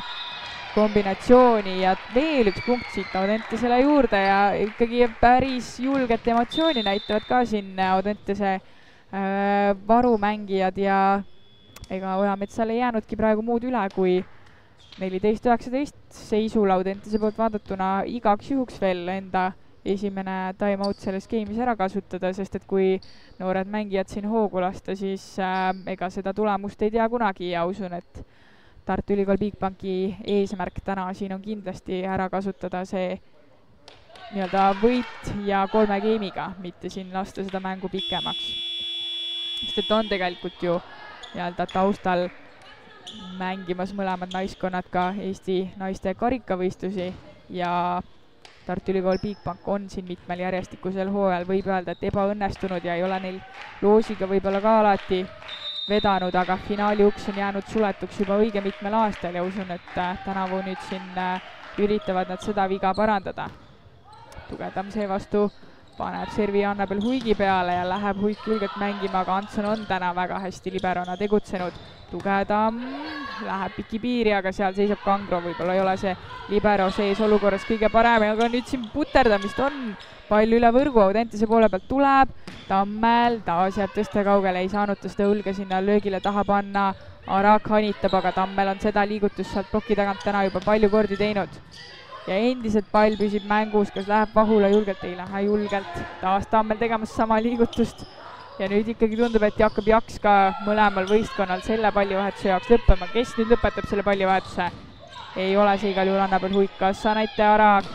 kombinatsiooni ja veel üks punkt siit Audentesele juurde ja ikkagi päris julget emotsiooni näitavad ka siin Audentese varumängijad ja ega Ojametsal ei jäänudki praegu muud üle kui 14-19 seisul Audentese poolt vaadatuna igaks juhuks veel enda esimene time-out selles game'is ära kasutada, sest et kui noored mängijad siin hoogu lasta, siis ega seda tulemust ei tea kunagi ja usun, et Tartu Ülikool Bigbanki eesmärk täna siin on kindlasti ära kasutada see nii-öelda võit ja 3 game'iga, mitte siin lasta seda mängu pikemaks. Sest et on tegelikult ju nii-öelda taustal mängimas mõlemad naiskonnad ka Eesti naiste karikavõistlusi ja Tartu Ülikool Bigbank on siin mitmel järjestikusel hooajal, võib öelda, et ebaõnnestunud ja ei ole neil loosiga võib-olla ka alati vedanud, aga finaali uks on jäänud suletuks juba õige mitmel aastal ja usun, et tänavu nüüd siin üritavad nad seda viga parandada. Tugedam seevastu paneb servi Annabel Huigi peale ja läheb Huik julgelt mängima, aga Antson on täna väga hästi liberona tegutsenud. Tugedam läheb piki piiri, aga seal seisab Kangro, võib-olla ei ole see libero sees olukorras kõige parem, aga nüüd siin puterdamist on, pall üle võrgu, Audentese poole pealt tuleb, Tammel taas jääb tõsta kaugele, ei saanud ta seda õlge sinna löögile taha panna, Arak hanitab, aga Tammel on seda liigutust sealt ploki tagant täna juba palju kordi teinud. Ja endiselt pall püsib mängus, kas läheb Vahula julgelt, ei lähe julgelt, taas Tammel tegemas sama liigutust ja nüüd ikkagi tundub, et hakkab jaks ka mõlemal võistkonnal selle pallivahetuse jaoks lõppema. Kes nüüd lõpetab selle pallivahetuse? Ei ole see igal juhul Annabel Huik, kas Anette Arak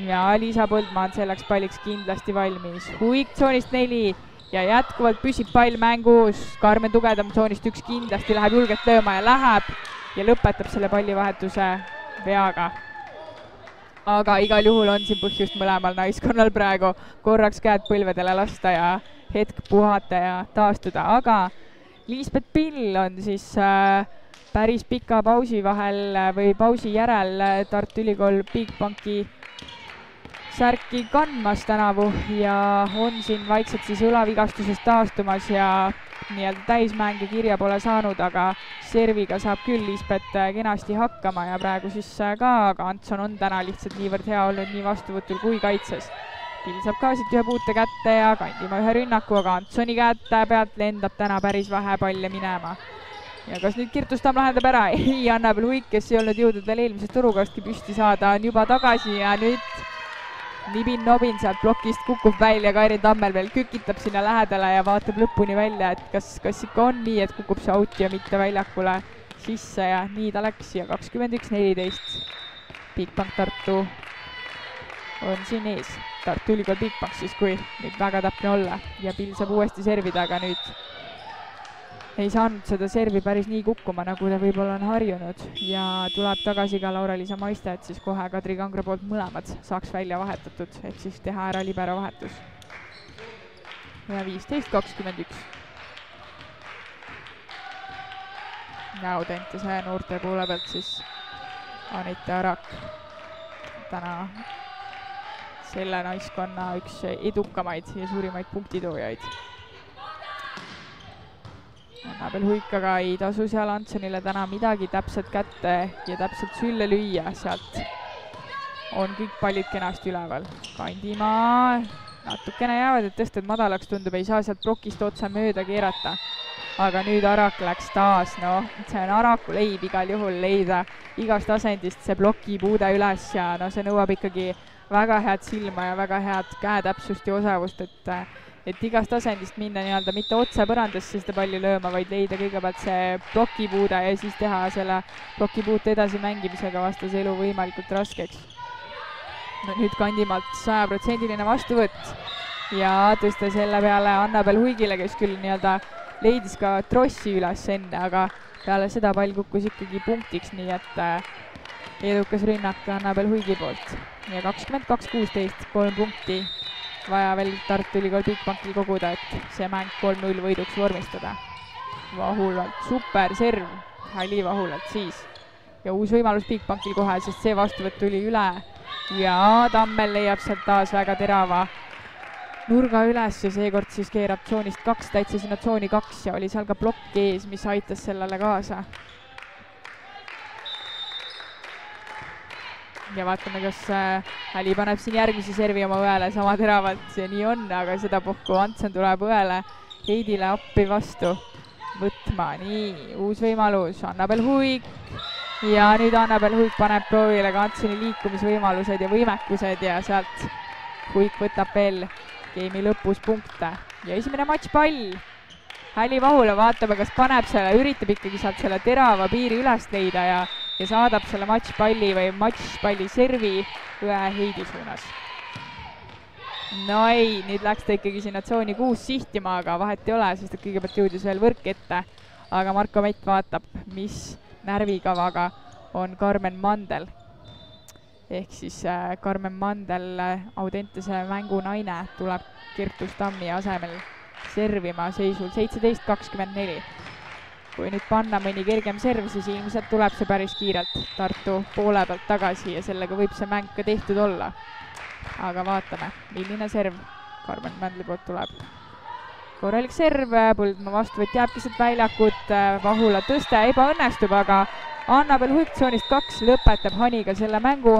ja Liisa Põldmaa on selleks palliks kindlasti valmis. Huik tsoonist 4 ja jätkuvalt püsib pall mängus. Karmen Tugedam tsoonist 1 kindlasti läheb julgelt lööma ja läheb ja lõpetab selle pallivahetuse veaga. Aga igal juhul on siin põhjust mõlemal naiskonnal praegu korraks käed põlvedele lasta ja hetk puhata ja taastuda, aga Liisbet Pill on siis päris pika pausi vahel või pausi järel Tartu Ülikool Bigbanki särki kandmas tänavu ja on siin vaikselt siis õlavigastusest taastumas ja nii-öelda täismänge kirja pole saanud, aga serviga saab küll Liisbet kenasti hakkama ja praegu siis ka, aga Antson on täna lihtsalt niivõrd hea olnud nii vastuvõtul kui kaitses. Pill saab ka siit ühe puute kätte ja kandima ühe rünnaku, aga Antsoni kätte pealt lendab täna päris vähe palle minema. Ja kas nüüd Kirtus Tamm lahendab ära? Ei, Annabel Huik, kes ei olnud jõudnud veel eelmisest turukastki püsti saada, on juba tagasi ja nüüd Nibin-Nobin sealt plokist kukub välja, Kairi Tammel veel kükitab sinna lähedale ja vaatab lõpuni välja, et kas ikka on nii, et kukub see out ja mitte väljakule sisse ja nii ta läks ja 21-14. Bigbank Tartu on siin ees. Tartu Ülikool Bigbank siis, kui nüüd väga täpne olla ja Pill saab uuesti servida, aga nüüd ei saanud seda servi päris nii kukkuma, nagu ta võib-olla on harjunud ja tuleb tagasi ka Laura-Liisa Maiste, et siis kohe Kadri Kangro poolt mõlemad saaks välja vahetatud, ehk siis teha ära libero vahetus. Ja 15-21. Audentese noorte poole pealt siis Anette Arak täna selle naiskonna üks edukamaid ja suurimaid punktitoojaid. Annabel Huik aga ei tasu seal Antsonile täna midagi täpselt kätte ja täpselt sülle lüüa, sealt on kõik pallid kenasti üleval. Kandimaa natukene jäävad, et tõstad madalaks tundub, ei saa sealt plokist otse mööda keerata. Aga nüüd Arak läks taas, see on Araku leib igal juhul leida igast asendist see plokipuude üles ja see nõuab ikkagi väga head silma ja väga head käetäpsust ja osavust, et igast asendist minna nii-öelda mitte otse põrandasse seda palli lööma, vaid leida kõigepealt see plokipuude ja siis teha selle plokipuute edasi mängimisega vastase elu võimalikult raskeks. Nüüd Kandimaalt 100% vastuvõtt ja tõsta selle peale Annabel Huigile, kes küll nii-öelda leidis ka trossi üles enne, aga peale seda pall kukkus ikkagi punktiks, nii et edukas rünnak Annabel Huigi poolt. Ja 22-16, 3 punkti vaja veel Tartu Ülikool Bigbankil koguda, et see mäng 3-0 võiduks vormistada. Vahulalt, super serv, Halli Vahulalt siis. Ja uus võimalus Bigbankil kohe, sest see vastuvõtt tuli üle ja Tammel leiab sealt taas väga terava nurga üles ja seekord siis keerab tsoonist 2 täitsa sinna tsooni 2 ja oli seal ka plokk ees, mis aitas sellele kaasa. Ja vaatame, kas Häli paneb siin järgmise servi oma õele sama teravalt. See nii on, aga seda pohku Antsen tuleb õele Heidile appi vastu võtma. Nii, uus võimalus. Annabel Huik. Ja nüüd Annabel Huik paneb proovile ka Antseni liikumisvõimalused ja võimekused ja sealt Huik võtab veel geimi lõpus punkte. Ja esimene matšpall. Häli Vahula vaatame, kas paneb selle, üritab ikkagi sealt selle terava piiri üles leida ja saadab selle matšpalli või matšpalli servi ühe Heidi suunas. No ei, nüüd läks ta ikkagi sinna tsooni 6 sihtima, aga vahet ei ole, sest et kõigepealt jõudis veel võrk ette. Aga Marko Mett vaatab, mis närvikavaga on Karmen Mandel. Ehk siis Karmen Mandel, Audentese mängunaine, tuleb Kertus Tammi asemel servima seisul 17-24. Kui nüüd panna mõni kergem serv, siis ilmselt tuleb see päris kiirelt Tartu poole pealt tagasi ja sellega võib see mäng ka tehtud olla. Aga vaatame, milline serv Karmen Mandli poolt tuleb. Korralik serv, Põldmaa vastuvõtt jääb keset väljakut, Vahula tõste ebaõnnestub, aga Annabel Huik tsoonist 2 lõpetab Haniga selle mängu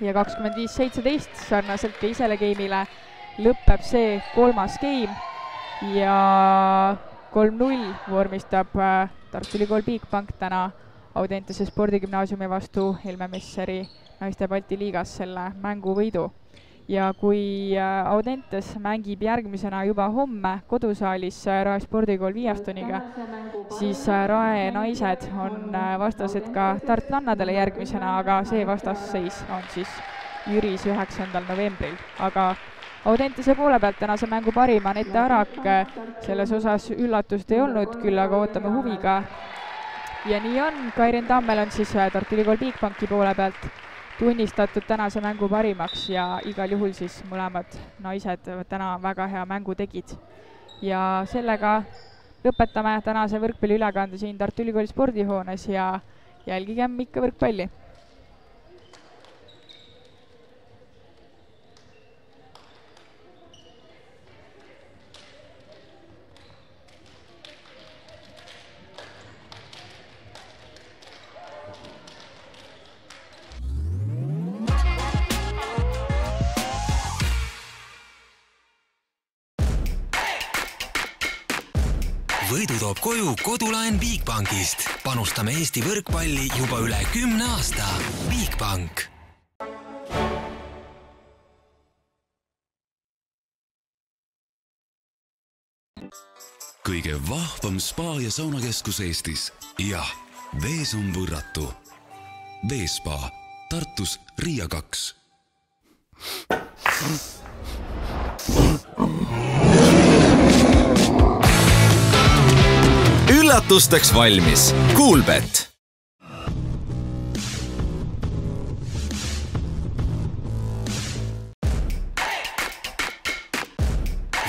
ja 25-17 sarnaselt ka isele geimile lõpeb see 3. geim ja 3-0 vormistab Tartu Ülikool Bigbank täna Audentese spordigümnaasiumi vastu Helme Messeri naiste Balti liigas selle mänguvõidu. Ja kui Audentes mängib järgmisena juba homme kodusaalis Rae spordikool Viastoniga, siis Rae naised on vastased ka tartlannadele järgmisena, aga see vastasseis on siis Jüris 9. novembril. Aga Audentese poole pealt tänase mängu parima Anette Arak, selles osas üllatust ei olnud, küll aga ootame huviga. Ja nii on, Kairin Tammel on siis Tartu Ülikool Bigbanki poole pealt tunnistatud tänase mängu parimaks ja igal juhul siis mõlemad naised täna väga hea mängu tegid. Ja sellega lõpetame tänase võrkpalli ülekande siin Tartu Ülikooli spordihoones ja jälgigem ikka võrkpalli. Võidu toob koju kodulaen Bigbankist. Panustame Eesti võrkpalli juba üle 10 aasta. Bigbank. Kõige vahvam spa ja saunakeskus Eestis. Jah, vees on võrratu. Veespa, Tartus Riia 2. Üllatusteks valmis. Coolbet.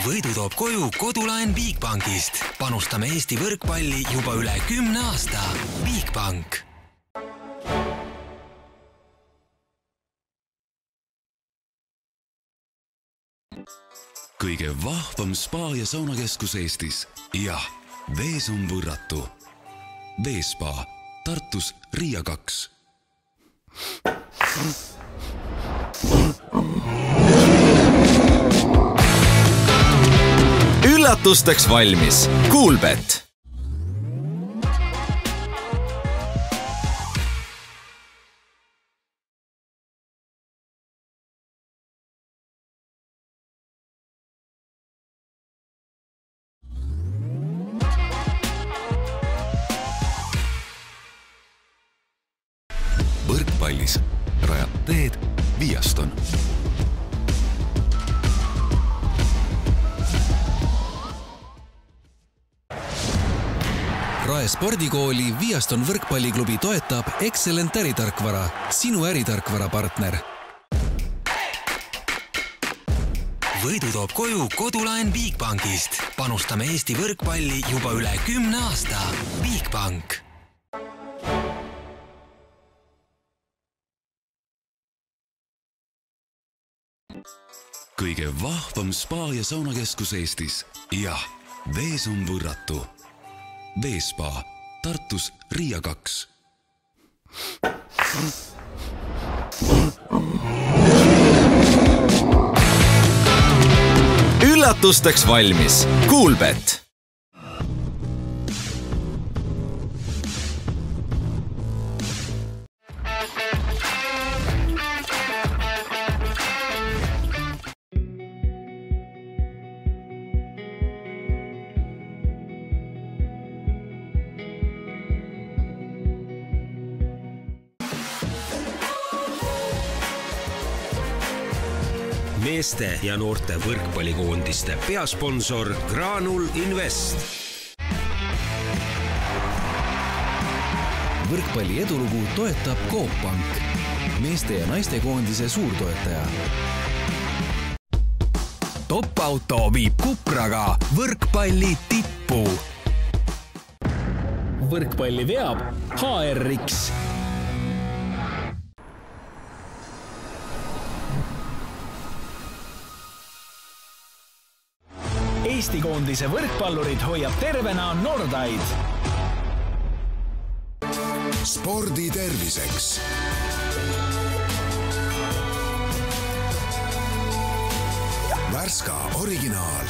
Võidu toob koju kodulaen Bigbankist. Panustame Eesti võrkpalli juba üle 10 aasta. Bigbank. Kõige vahvam spa ja saunakeskus Eestis. Jah, vees on võrratu. Veespa, Tartus Riia 2. Üllatusteks valmis. Coolbet. Võrkpallis rajab teed Viaston. Rae spordikooli Viaston võrkpalliklubi toetab Excellent äritarkvara, sinu äritarkvara partner. Võidu toob koju kodulaen Bigbankist. Panustame Eesti võrkpalli juba üle 10 aasta. Bigbank. kõige vahvam spa- ja saunakeskus Eestis. Jah, Vees on võrratu. Veespa, Tartus Riia 2. Üllatusteks valmis. Coolbet. Meeste ja noorte võrkpallikoondiste peasponsor Granul Invest. Võrkpalli edulugu toetab Coop Pank, meeste ja naiste koondise suurtoetaja. Top-auto viib Kupraga võrkpalli tippu. Võrkpalli veab HRX. Eesti koondise võrkpallurid hoiab tervena Nordaid. Spordi terviseks. Värska originaal